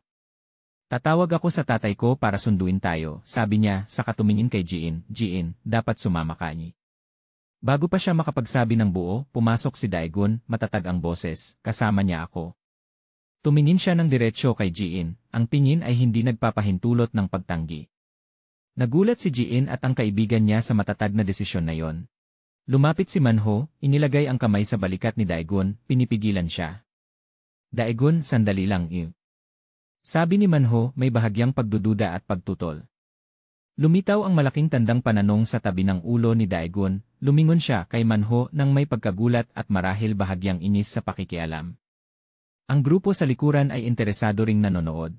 Tatawag ako sa tatay ko para sunduin tayo, sabi niya, saka tumingin kay Ji-in, Ji-in, dapat sumama ka niya. Bago pa siya makapagsabi ng buo, pumasok si Daegun, matatag ang boses, kasama niya ako. Tumingin siya ng diretsyo kay Ji-in, ang tingin ay hindi nagpapahintulot ng pagtanggi. Nagulat si Ji-in at ang kaibigan niya sa matatag na desisyon na yon. Lumapit si Manho, inilagay ang kamay sa balikat ni Daegun, pinipigilan siya. Daegun, sandali lang sabi ni Manho, may bahagyang pagdududa at pagtutol. Lumitaw ang malaking tandang pananong sa tabi ng ulo ni Daegun, lumingon siya kay Manho nang may pagkagulat at marahil bahagyang inis sa pakikialam. Ang grupo sa likuran ay interesado ring nanonood.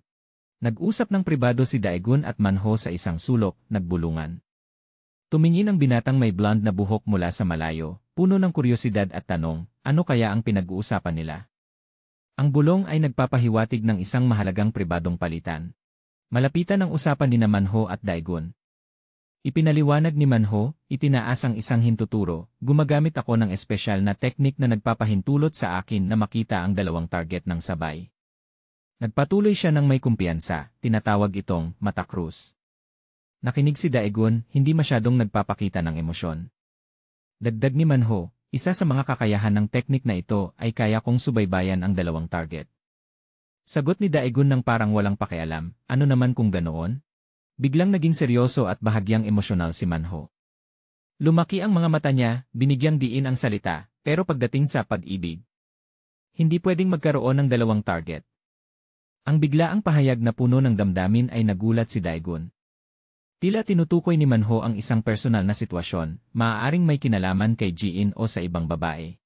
Nag-usap ng pribado si Daegun at Manho sa isang sulok, nagbulungan. Tumingin ang binatang may blonde na buhok mula sa malayo, puno ng kuryosidad at tanong, ano kaya ang pinag-uusapan nila? Ang bulong ay nagpapahiwatig ng isang mahalagang pribadong palitan. Malapitan ang usapan ni Manho at Daegun. Ipinaliwanag ni Manho, itinaas ang isang hintuturo, gumagamit ako ng espesyal na teknik na nagpapahintulot sa akin na makita ang dalawang target ng sabay. Nagpatuloy siya ng may kumpiyansa, tinatawag itong mata krus. Nakinig si Daegun, hindi masyadong nagpapakita ng emosyon. Dagdag ni Manho, isa sa mga kakayahan ng teknik na ito ay kaya kong subaybayan ang dalawang target. Sagot ni Daegun ng parang walang pakialam, ano naman kung ganoon? Biglang naging seryoso at bahagyang emosyonal si Manho. Lumaki ang mga mata niya, binigyang diin ang salita, pero pagdating sa pag-ibig, hindi pwedeng magkaroon ng dalawang target. Ang biglaang pahayag na puno ng damdamin ay nagulat si Daegun. Tila tinutukoy ni Manho ang isang personal na sitwasyon, maaaring may kinalaman kay Ji-in o sa ibang babae.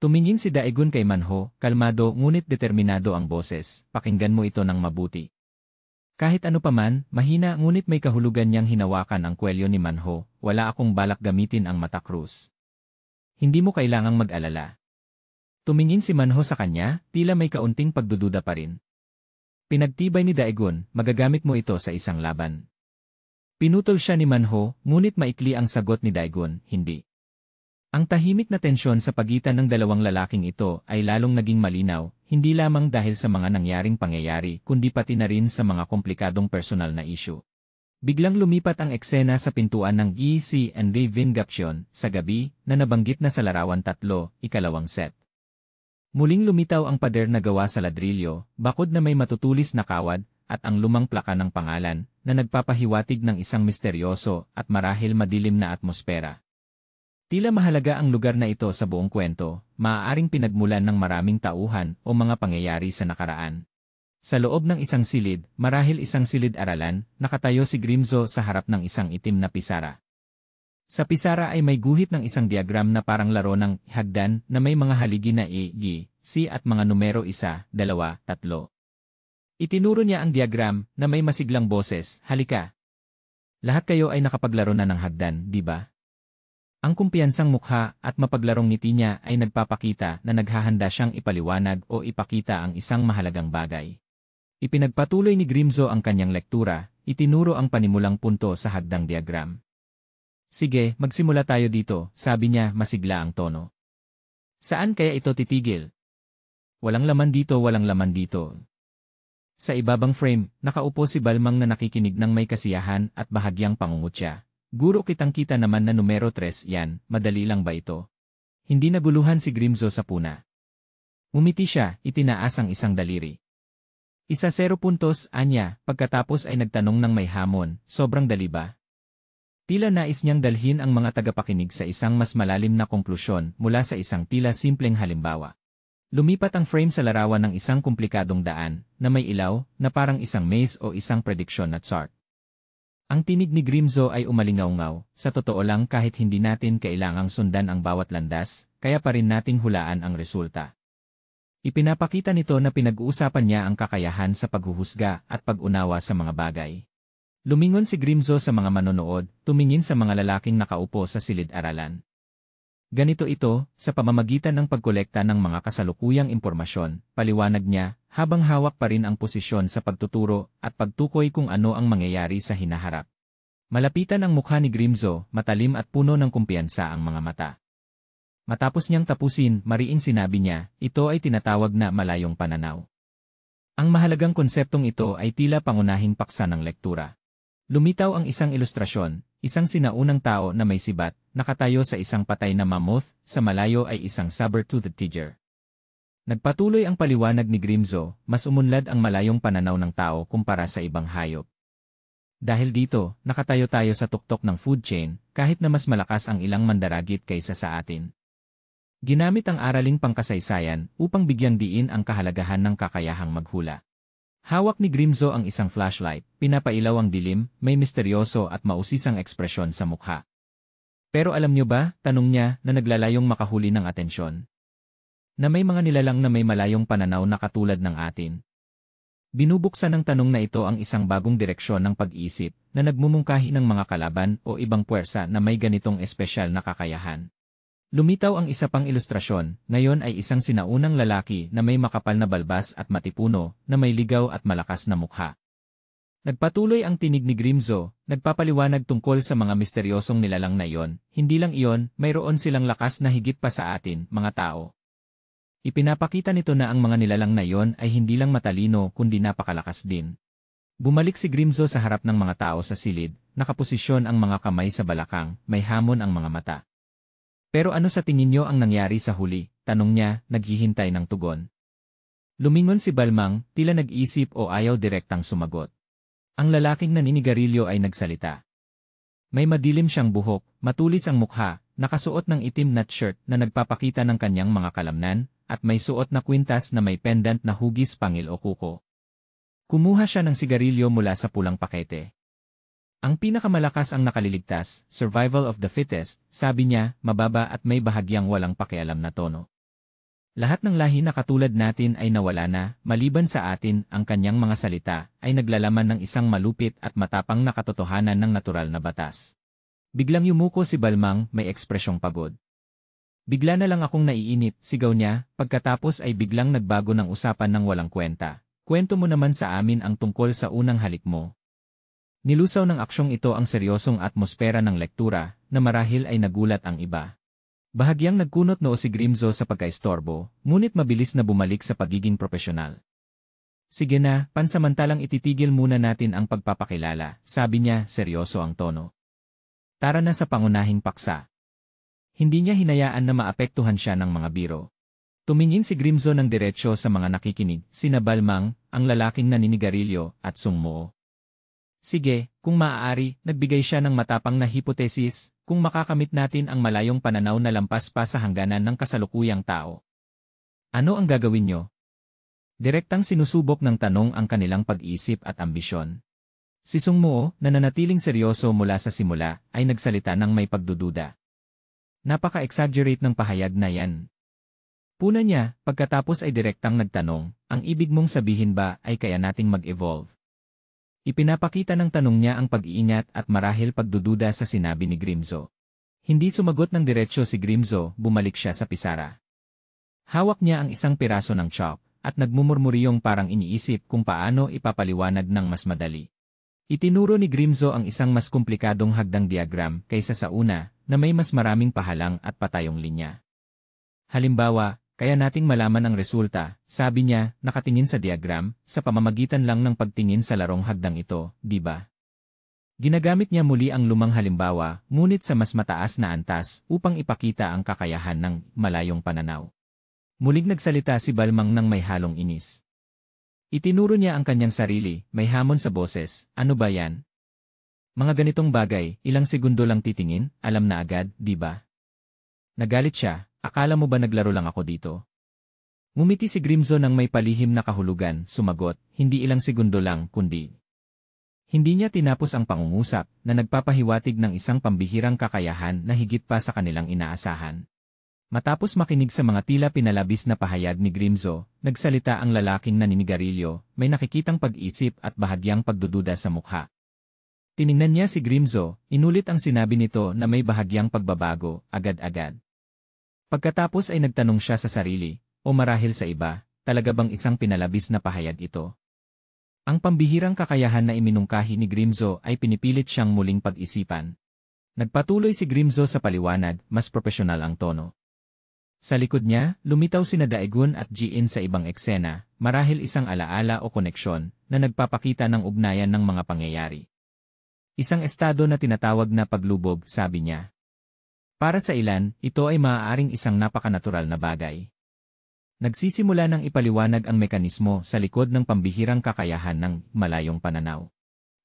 Tumingin si Daegun kay Manho, kalmado ngunit determinado ang boses, pakinggan mo ito ng mabuti. Kahit ano paman, mahina ngunit may kahulugan niyang hinawakan ang kwelyo ni Manho, wala akong balak gamitin ang mata krus. Hindi mo kailangang mag-alala. Tumingin si Manho sa kanya, tila may kaunting pagdududa pa rin. Pinagtibay ni Daegun, magagamit mo ito sa isang laban. Pinutol siya ni Manho, ngunit maikli ang sagot ni Daegun, hindi. Ang tahimik na tensyon sa pagitan ng dalawang lalaking ito ay lalong naging malinaw, hindi lamang dahil sa mga nangyaring pangyayari kundi pati na rin sa mga komplikadong personal na issue. Biglang lumipat ang eksena sa pintuan ng EC and Vingaption sa gabi na nabanggit na sa larawan 3, ikalawang set. Muling lumitaw ang pader na gawa sa ladrilyo, bakod na may matutulis na kawad, at ang lumang plaka ng pangalan, na nagpapahiwatig ng isang misteryoso at marahil madilim na atmosfera. Tila mahalaga ang lugar na ito sa buong kwento, maaaring pinagmulan ng maraming tauhan o mga pangyayari sa nakaraan. Sa loob ng isang silid, marahil isang silid-aralan, nakatayo si Grimzo sa harap ng isang itim na pisara. Sa pisara ay may guhit ng isang diagram na parang laro ng hagdan na may mga haligi na A, G, C at mga numero 1, 2, 3. Itinuro niya ang diagram na may masiglang boses, halika. Lahat kayo ay nakapaglaro na ng hagdan, di ba? Ang kumpiyansang mukha at mapaglarong ngiti niya ay nagpapakita na naghahanda siyang ipaliwanag o ipakita ang isang mahalagang bagay. Ipinagpatuloy ni Grimzo ang kanyang lektura, itinuro ang panimulang punto sa hagdang diagram. Sige, magsimula tayo dito, sabi niya masigla ang tono. Saan kaya ito titigil? Walang laman dito, walang laman dito. Sa ibabang frame, nakaupo si Balmang na nakikinig ng may kasiyahan at bahagyang pangungutya. Guro kitang-kita naman na numero 3 yan, madali lang ba ito? Hindi naguluhan si Grimzo sa puna. Umiti siya, itinaas ang isang daliri. 0 puntos, anya, pagkatapos ay nagtanong ng may hamon, sobrang dali ba? Tila nais niyang dalhin ang mga tagapakinig sa isang mas malalim na konklusyon mula sa isang tila simpleng halimbawa. Lumipat ang frame sa larawan ng isang komplikadong daan na may ilaw na parang isang maze o isang prediction na chart. Ang tinig ni Grimzo ay umalingaw-ngaw, sa totoo lang kahit hindi natin kailangang sundan ang bawat landas, kaya pa rin nating hulaan ang resulta. Ipinapakita nito na pinag-uusapan niya ang kakayahan sa paghuhusga at pag-unawa sa mga bagay. Lumingon si Grimzo sa mga manonood, tumingin sa mga lalaking nakaupo sa silid-aralan. Ganito ito, sa pamamagitan ng pagkolekta ng mga kasalukuyang impormasyon, paliwanag niya, habang hawak pa rin ang posisyon sa pagtuturo at pagtukoy kung ano ang mangyayari sa hinaharap. Malapitan ang mukha ni Grimzo, matalim at puno ng kumpiyansa ang mga mata. Matapos niyang tapusin, mariing sinabi niya, ito ay tinatawag na malayong pananaw. Ang mahalagang konseptong ito ay tila pangunahing paksa ng lektura. Lumitaw ang isang ilustrasyon, isang sinaunang tao na may sibat, nakatayo sa isang patay na mammoth, sa malayo ay isang saber-toothed tiger. Nagpatuloy ang paliwanag ni Grimzo, mas umunlad ang malayong pananaw ng tao kumpara sa ibang hayop. Dahil dito, nakatayo tayo sa tuktok ng food chain, kahit na mas malakas ang ilang mandaragit kaysa sa atin. Ginamit ang araling pangkasaysayan upang bigyang diin ang kahalagahan ng kakayahang maghula. Hawak ni Grimzo ang isang flashlight, pinapailaw ang dilim, may misteryoso at mausisang ekspresyon sa mukha. Pero alam niyo ba, tanong niya, na naglalayong makahuli ng atensyon? Na may mga nilalang na may malayong pananaw na katulad ng atin. Binubuksan ng tanong na ito ang isang bagong direksyon ng pag-iisip na nagmumungkahi ng mga kalaban o ibang puwersa na may ganitong espesyal na kakayahan. Lumitaw ang isa pang ilustrasyon, ngayon ay isang sinaunang lalaki na may makapal na balbas at matipuno, na may ligaw at malakas na mukha. Nagpatuloy ang tinig ni Grimzo, nagpapaliwanag tungkol sa mga misteryosong nilalang na iyon, hindi lang iyon, mayroon silang lakas na higit pa sa atin, mga tao. Ipinapakita nito na ang mga nilalang na iyon ay hindi lang matalino kundi napakalakas din. Bumalik si Grimzo sa harap ng mga tao sa silid, nakaposisyon ang mga kamay sa balakang, may hamon ang mga mata. Pero ano sa tingin niyo ang nangyari sa huli? Tanong niya, naghihintay ng tugon. Lumingon si Balmang, tila nag-isip o ayaw direktang sumagot. Ang lalaking naninigarilyo ay nagsalita. May madilim siyang buhok, matulis ang mukha, nakasuot ng itim na shirt na nagpapakita ng kanyang mga kalamnan, at may suot na kwintas na may pendant na hugis pangil o kuko. Kumuha siya ng sigarilyo mula sa pulang pakete. Ang pinakamalakas ang nakaliligtas, survival of the fittest, sabi niya, mababa at may bahagyang walang pakialam na tono. Lahat ng lahi na katulad natin ay nawala na, maliban sa atin, ang kanyang mga salita, ay naglalaman ng isang malupit at matapang na katotohanan ng natural na batas. Biglang yumuko si Balmang, may ekspresyong pagod. Bigla na lang akong naiinip, sigaw niya, pagkatapos ay biglang nagbago ng usapan ng walang kwenta. Kwento mo naman sa amin ang tungkol sa unang halik mo. Nilusaw ng aksyong ito ang seryosong atmosfera ng lektura, na marahil ay nagulat ang iba. Bahagyang nagkunot noo si Grimzo sa pagkaistorbo, ngunit mabilis na bumalik sa pagiging propesyonal. Sige na, pansamantalang ititigil muna natin ang pagpapakilala, sabi niya, seryoso ang tono. Tara na sa pangunahing paksa. Hindi niya hinayaan na maapektuhan siya ng mga biro. Tumingin si Grimzo ng diretsyo sa mga nakikinig, sina Balmang, ang lalaking naninigarilyo, at Sungmoo. Sige, kung maaari, nagbigay siya ng matapang na hipotesis, kung makakamit natin ang malayong pananaw na lampas pa sa hangganan ng kasalukuyang tao. Ano ang gagawin niyo? Direktang sinusubok ng tanong ang kanilang pag-isip at ambisyon. Si Sungmoo, na nanatiling seryoso mula sa simula, ay nagsalita ng may pagdududa. Napaka-exaggerate ng pahayag na yan. Puna niya, pagkatapos ay direktang nagtanong, ang ibig mong sabihin ba ay kaya nating mag-evolve? Ipinapakita ng tanong niya ang pag-iingat at marahil pagdududa sa sinabi ni Grimzo. Hindi sumagot ng diretsyo si Grimzo, bumalik siya sa pisara. Hawak niya ang isang piraso ng chalk, at nagmumurmuryong parang iniisip kung paano ipapaliwanag ng mas madali. Itinuro ni Grimzo ang isang mas komplikadong hagdang diagram kaysa sa una, na may mas maraming pahalang at patayong linya. Halimbawa, kaya nating malaman ang resulta, sabi niya, nakatingin sa diagram, sa pamamagitan lang ng pagtingin sa larong hagdang ito, di ba? Ginagamit niya muli ang lumang halimbawa, ngunit sa mas mataas na antas, upang ipakita ang kakayahan ng malayong pananaw. Muling nagsalita si Balmang ng may halong inis. Itinuro niya ang kanyang sarili, may hamon sa boses, ano ba yan? Mga ganitong bagay, ilang segundo lang titingin, alam na agad, di ba? Nagalit siya. Akala mo ba naglaro lang ako dito? Ngumiti si Grimzo nang may palihim na kahulugan, sumagot, hindi ilang segundo lang, kundi. Hindi niya tinapos ang pangungusap na nagpapahiwatig ng isang pambihirang kakayahan na higit pa sa kanilang inaasahan. Matapos makinig sa mga tila pinalabis na pahayag ni Grimzo, nagsalita ang lalaking naninigarilyo, may nakikitang pag-isip at bahagyang pagdududa sa mukha. Tiningnan niya si Grimzo, inulit ang sinabi nito na may bahagyang pagbabago, agad-agad. Pagkatapos ay nagtanong siya sa sarili, o marahil sa iba, talaga bang isang pinalabis na pahayag ito? Ang pambihirang kakayahan na iminungkahi ni Grimzo ay pinipilit siyang muling pag-isipan. Nagpatuloy si Grimzo sa paliwanag, mas propesyonal ang tono. Sa likod niya, lumitaw sina Daegun at Ji-in sa ibang eksena, marahil isang alaala o koneksyon na nagpapakita ng ugnayan ng mga pangyayari. Isang estado na tinatawag na paglubog, sabi niya. Para sa ilan, ito ay maaaring isang napakanatural na bagay. Nagsisimula ng ipaliwanag ang mekanismo sa likod ng pambihirang kakayahan ng malayong pananaw.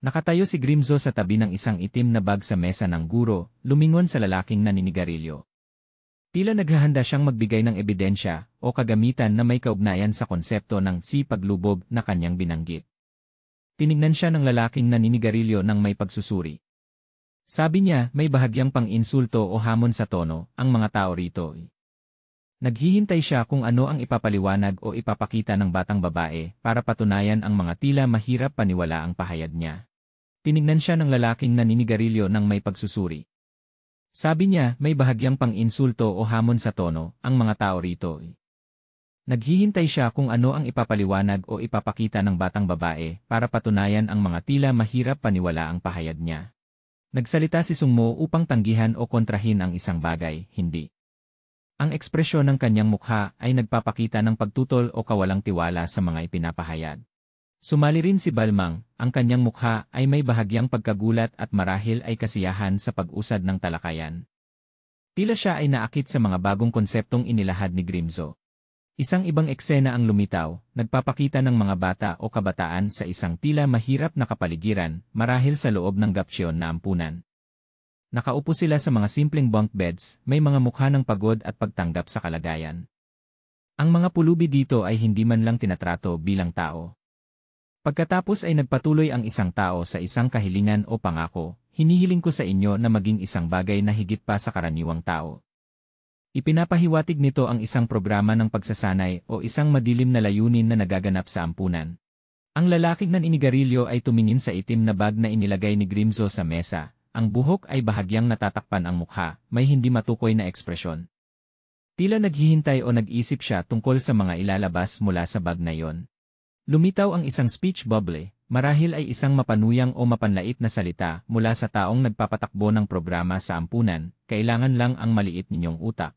Nakatayo si Grimzo sa tabi ng isang itim na bag sa mesa ng guro, lumingon sa lalaking naninigarilyo. Tila naghahanda siyang magbigay ng ebidensya o kagamitan na may kaugnayan sa konsepto ng paglubog na kanyang binanggit. Tinignan siya ng lalaking naninigarilyo ng may pagsusuri. Sabi niya, may bahagyang pang-insulto o hamon sa tono, ang mga tao rito. Naghihintay siya kung ano ang ipapaliwanag o ipapakita ng batang babae para patunayan ang mga tila mahirap paniwala ang pahayag niya. Tinignan siya ng lalaking naninigarilyo ng may pagsusuri. Sabi niya, may bahagyang pang-insulto o hamon sa tono, ang mga tao rito. Naghihintay siya kung ano ang ipapaliwanag o ipapakita ng batang babae para patunayan ang mga tila mahirap paniwala ang pahayag niya. Nagsalita si Sungmo upang tanggihan o kontrahin ang isang bagay, hindi. Ang ekspresyon ng kanyang mukha ay nagpapakita ng pagtutol o kawalang tiwala sa mga ipinapahayag. Sumali rin si Balmang, ang kanyang mukha ay may bahagyang pagkagulat at marahil ay kasiyahan sa pag-usad ng talakayan. Tila siya ay naakit sa mga bagong konseptong inilahad ni Grimzo. Isang ibang eksena ang lumitaw, nagpapakita ng mga bata o kabataan sa isang tila mahirap na kapaligiran, marahil sa loob ng gapsyon na ampunan. Nakaupo sila sa mga simpleng bunk beds, may mga mukha ng pagod at pagtanggap sa kalagayan. Ang mga pulubi dito ay hindi man lang tinatrato bilang tao. Pagkatapos ay nagpatuloy ang isang tao sa isang kahilingan o pangako, hinihiling ko sa inyo na maging isang bagay na higit pa sa karaniwang tao. Ipinapahiwatig nito ang isang programa ng pagsasanay o isang madilim na layunin na nagaganap sa ampunan. Ang lalaking naninigarilyo ay tumingin sa itim na bag na inilagay ni Grimzo sa mesa, ang buhok ay bahagyang natatakpan ang mukha, may hindi matukoy na ekspresyon. Tila naghihintay o nag-isip siya tungkol sa mga ilalabas mula sa bag na yon. Lumitaw ang isang speech bubble, marahil ay isang mapanuyang o mapanlait na salita mula sa taong nagpapatakbo ng programa sa ampunan, kailangan lang ang maliit ninyong utak.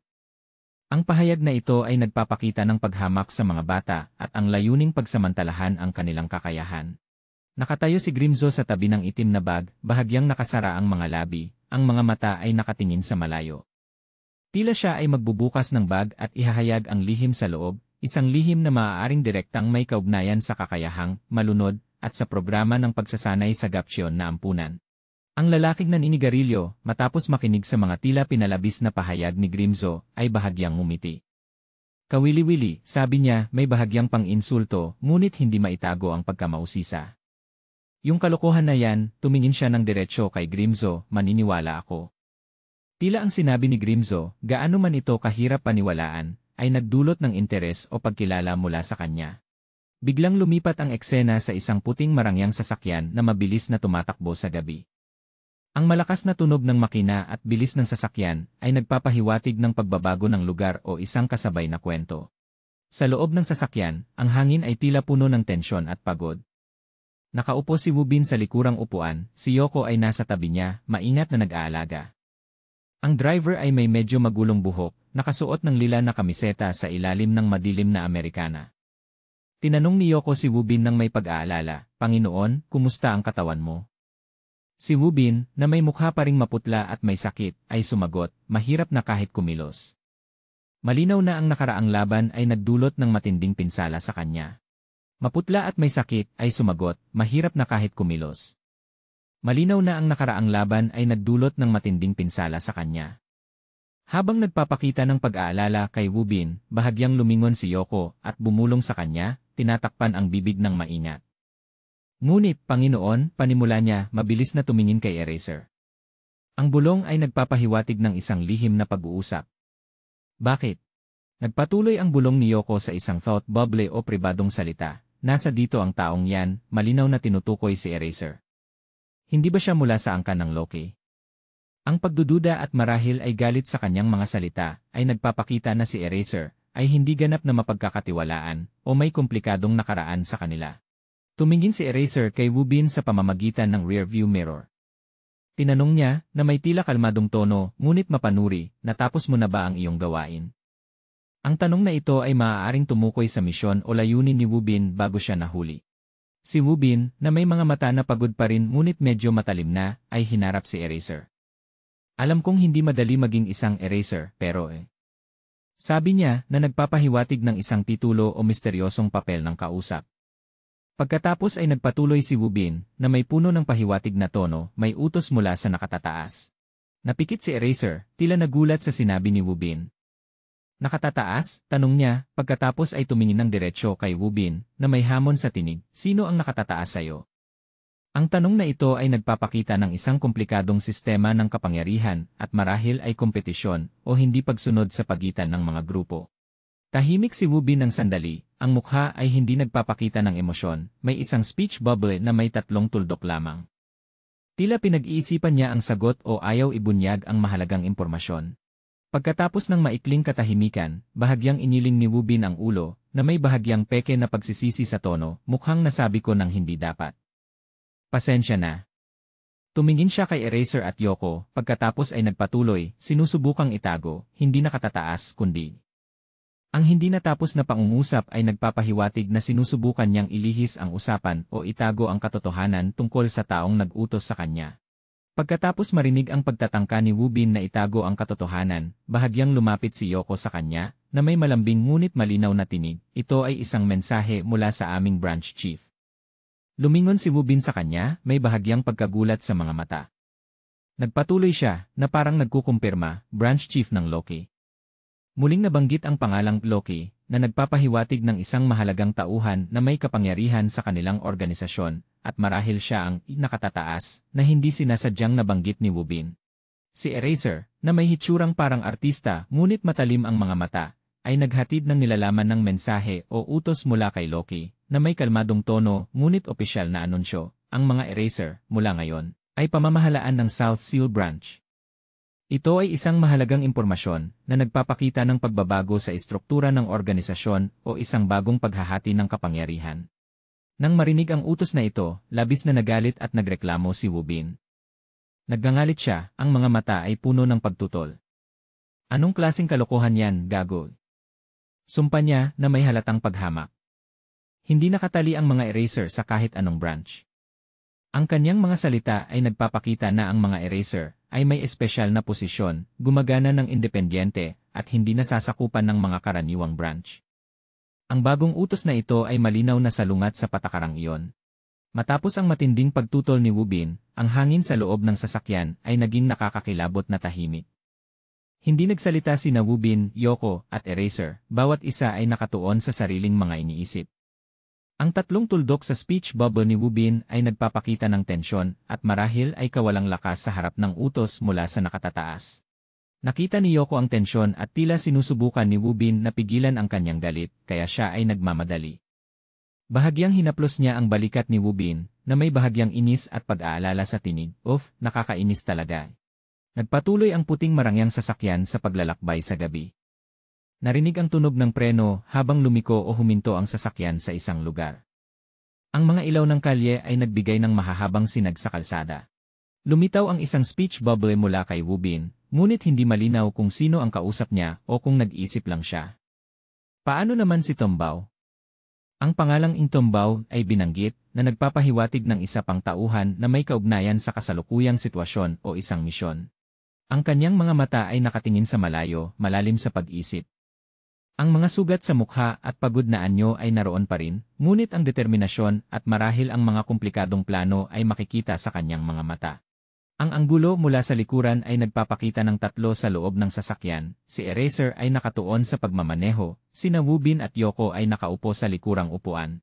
Ang pahayag na ito ay nagpapakita ng paghamak sa mga bata at ang layuning pagsamantalahan ang kanilang kakayahan. Nakatayo si Grimzo sa tabi ng itim na bag, bahagyang nakasara ang mga labi, ang mga mata ay nakatingin sa malayo. Tila siya ay magbubukas ng bag at ihahayag ang lihim sa loob, isang lihim na maaaring direktang may kaugnayan sa kakayahang, malunod, at sa programa ng pagsasanay sa gapsyon na ampunan. Ang lalaking naninigarilyo, matapos makinig sa mga tila pinalabis na pahayag ni Grimzo, ay bahagyang ngumiti. Kawili-wili, sabi niya, may bahagyang pang-insulto, ngunit hindi maitago ang pagkamausisa. Yung kalokohan na yan, tumingin siya ng diretsyo kay Grimzo, maniniwala ako. Tila ang sinabi ni Grimzo, gaano man ito kahirap paniwalaan, ay nagdulot ng interes o pagkilala mula sa kanya. Biglang lumipat ang eksena sa isang puting marangyang sasakyan na mabilis na tumatakbo sa gabi. Ang malakas na tunog ng makina at bilis ng sasakyan ay nagpapahiwatig ng pagbabago ng lugar o isang kasabay na kwento. Sa loob ng sasakyan, ang hangin ay tila puno ng tensyon at pagod. Nakaupo si Woo Bin sa likurang upuan, si Yoko ay nasa tabi niya, maingat na nag-aalaga. Ang driver ay may medyo magulong buhok, nakasuot ng lila na kamiseta sa ilalim ng madilim na Amerikana. Tinanong ni Yoko si Woo Bin nang may pag-aalala, Panginoon, kumusta ang katawan mo? Si Woo Bin, na may mukha pa ring maputla at may sakit, ay sumagot, mahirap na kahit kumilos. Malinaw na ang nakaraang laban ay nagdulot ng matinding pinsala sa kanya. Maputla at may sakit, ay sumagot, mahirap na kahit kumilos. Malinaw na ang nakaraang laban ay nagdulot ng matinding pinsala sa kanya. Habang nagpapakita ng pag-aalala kay Wubin, bahagyang lumingon si Yoko at bumulong sa kanya, tinatakpan ang bibig ng maingat. Ngunit, Panginoon, panimula niya, mabilis na tumingin kay Eraser. Ang bulong ay nagpapahiwatig ng isang lihim na pag-uusap. Bakit? Nagpatuloy ang bulong ni Yoko sa isang thought bubble o pribadong salita. Nasa dito ang taong yan, malinaw na tinutukoy si Eraser. Hindi ba siya mula sa angkan ng Loki? Ang pagdududa at marahil ay galit sa kanyang mga salita ay nagpapakita na si Eraser ay hindi ganap na mapagkakatiwalaan o may komplikadong nakaraan sa kanila. Tumingin si Eraser kay Wubin sa pamamagitan ng rearview mirror. Tinanong niya na may tila kalmadong tono ngunit mapanuri, natapos mo na ba ang iyong gawain? Ang tanong na ito ay maaaring tumukoy sa misyon o layunin ni Wubin bago siya nahuli. Si Wubin, na may mga mata na pagod pa rin ngunit medyo matalim na, ay hinarap si Eraser. Alam kong hindi madali maging isang Eraser, pero sabi niya na nagpapahiwatig ng isang titulo o misteryosong papel ng kausap. Pagkatapos ay nagpatuloy si Wubin na may puno ng pahiwatig na tono, may utos mula sa nakatataas. Napikit si Eraser, tila nagulat sa sinabi ni Wubin. Nakatataas? Tanong niya, pagkatapos ay tumingin ng diretsyo kay Wubin na may hamon sa tinig, sino ang nakatataas sa'yo? Ang tanong na ito ay nagpapakita ng isang komplikadong sistema ng kapangyarihan at marahil ay kompetisyon o hindi pagsunod sa pagitan ng mga grupo. Tahimik si Wubin ng sandali, ang mukha ay hindi nagpapakita ng emosyon, may isang speech bubble na may 3 tuldok lamang. Tila pinag-iisipan niya ang sagot o ayaw ibunyag ang mahalagang impormasyon. Pagkatapos ng maikling katahimikan, bahagyang iniling ni Wubin ang ulo, na may bahagyang peke na pagsisisi sa tono, mukhang nasabi ko ng hindi dapat. Pasensya na. Tumingin siya kay Eraser at Yoko, pagkatapos ay nagpatuloy, sinusubukang itago, hindi nakatataas kundi. Ang hindi natapos na pangungusap ay nagpapahiwatig na sinusubukan niyang ilihis ang usapan o itago ang katotohanan tungkol sa taong nag-utos sa kanya. Pagkatapos marinig ang pagtatangka ni Wubin na itago ang katotohanan, bahagyang lumapit si Yoko sa kanya, na may malambing ngunit malinaw na tinig, ito ay isang mensahe mula sa aming branch chief. Lumingon si Wubin sa kanya, may bahagyang pagkagulat sa mga mata. Nagpatuloy siya, na parang nagkukumpirma, branch chief ng Loki. Muling nabanggit ang pangalang Loki, na nagpapahiwatig ng isang mahalagang tauhan na may kapangyarihan sa kanilang organisasyon, at marahil siya ang nakatataas, na hindi sinasadyang nabanggit ni Wubin. Si Eraser, na may hitsurang parang artista ngunit matalim ang mga mata, ay naghatid ng nilalaman ng mensahe o utos mula kay Loki, na may kalmadong tono ngunit opisyal na anunsyo, ang mga Eraser, mula ngayon, ay pamamahalaan ng South Seal Branch. Ito ay isang mahalagang impormasyon na nagpapakita ng pagbabago sa istruktura ng organisasyon o isang bagong paghahati ng kapangyarihan. Nang marinig ang utos na ito, labis na nagalit at nagreklamo si Wubin. Naggangalit siya, ang mga mata ay puno ng pagtutol. Anong klaseng kalokohan yan, gago? Sumpa niya na may halatang paghamak. Hindi nakatali ang mga Eraser sa kahit anong branch. Ang kanyang mga salita ay nagpapakita na ang mga Eraser ay may espesyal na posisyon, gumagana ng independyente, at hindi nasasakupan ng mga karaniwang branch. Ang bagong utos na ito ay malinaw na salungat sa patakarang iyon. Matapos ang matinding pagtutol ni Wubin, ang hangin sa loob ng sasakyan ay naging nakakakilabot na tahimik. Hindi nagsalita sina Wubin, Yoko, at Eraser, bawat isa ay nakatuon sa sariling mga iniisip. Ang 3 tuldok sa speech bubble ni Wubin ay nagpapakita ng tensyon at marahil ay kawalang lakas sa harap ng utos mula sa nakatataas. Nakita ni Yoko ang tensyon at tila sinusubukan ni Wubin na pigilan ang kanyang galit, kaya siya ay nagmamadali. Bahagyang hinaplos niya ang balikat ni Wubin, na may bahagyang inis at pag-aalala sa tinig. Nakakainis talaga. Nagpatuloy ang puting marangyang sasakyan sa paglalakbay sa gabi. Narinig ang tunog ng preno habang lumiko o huminto ang sasakyan sa isang lugar. Ang mga ilaw ng kalye ay nagbigay ng mahahabang sinag sa kalsada. Lumitaw ang isang speech bubble mula kay Wubin, ngunit hindi malinaw kung sino ang kausap niya o kung nag-isip lang siya. Paano naman si Tombao? Ang pangalang Tombao ay binanggit na nagpapahiwatig ng isa pang tauhan na may kaugnayan sa kasalukuyang sitwasyon o isang misyon. Ang kanyang mga mata ay nakatingin sa malayo, malalim sa pag-isip. Ang mga sugat sa mukha at pagod na anyo ay naroon pa rin, ngunit ang determinasyon at marahil ang mga komplikadong plano ay makikita sa kanyang mga mata. Ang anggulo mula sa likuran ay nagpapakita ng tatlo sa loob ng sasakyan, si Eraser ay nakatuon sa pagmamaneho, sina Woo-bin at Yoko ay nakaupo sa likurang upuan.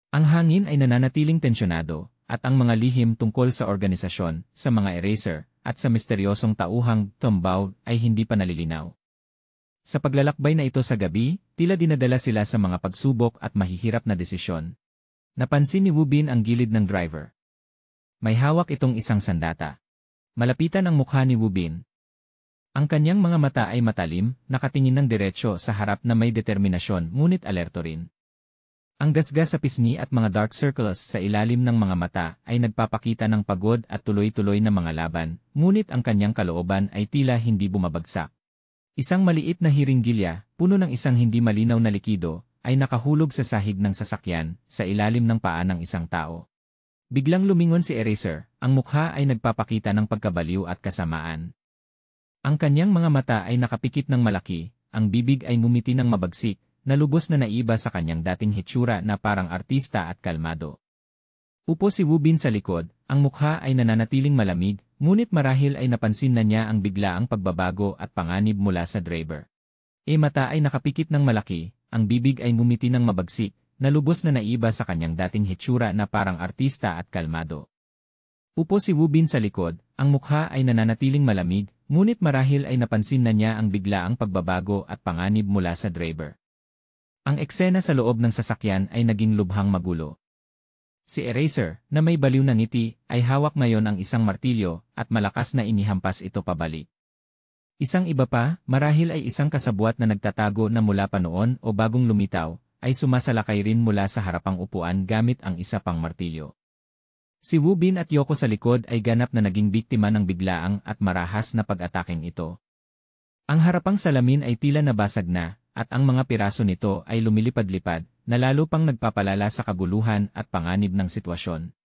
Ang hangin ay nananatiling tensyonado, at ang mga lihim tungkol sa organisasyon, sa mga Eraser, at sa misteryosong tauhang Tombaw ay hindi pa nalilinaw. Sa paglalakbay na ito sa gabi, tila dinadala sila sa mga pagsubok at mahihirap na desisyon. Napansin ni Woo-bin ang gilid ng driver. May hawak itong isang sandata. Malapitan ang mukha ni Woo-bin. Ang kanyang mga mata ay matalim, nakatingin ng diretsyo sa harap na may determinasyon ngunit alerto rin. Ang gasgas sa pisngi at mga dark circles sa ilalim ng mga mata ay nagpapakita ng pagod at tuloy-tuloy na mga laban, ngunit ang kanyang kalooban ay tila hindi bumabagsak. Isang maliit na hiringgilya, puno ng isang hindi malinaw na likido, ay nakahulog sa sahig ng sasakyan, sa ilalim ng paa ng isang tao. Biglang lumingon si Eraser, ang mukha ay nagpapakita ng pagkabaliw at kasamaan. Ang kanyang mga mata ay nakapikit ng malaki, ang bibig ay ngumiti ng mabagsik, na lubos na naiba sa kanyang dating hitsura na parang artista at kalmado. Upo si Woo-bin sa likod, ang mukha ay nananatiling malamig, ngunit marahil ay napansin na niya ang biglaang pagbabago at panganib mula sa driver. Mata ay nakapikit ng malaki, ang bibig ay ngumiti ng mabagsik, na lubos na naiba sa kanyang dating hitsura na parang artista at kalmado. Upo si Woo-bin sa likod, ang mukha ay nananatiling malamig, ngunit marahil ay napansin na niya ang biglaang pagbabago at panganib mula sa driver. Ang eksena sa loob ng sasakyan ay naging lubhang magulo. Si Eraser, na may baliw na ngiti, ay hawak ngayon ang isang martilyo at malakas na inihampas ito pabalik. Isang iba pa, marahil ay isang kasabwat na nagtatago na mula pa noon o bagong lumitaw, ay sumasalakay rin mula sa harapang upuan gamit ang isa pang martilyo. Si Woo-bin at Yoko sa likod ay ganap na naging biktima ng biglaang at marahas na pag-ataking ito. Ang harapang salamin ay tila nabasag na, at ang mga piraso nito ay lumilipad-lipad, na lalo pang nagpapalala sa kaguluhan at panganib ng sitwasyon.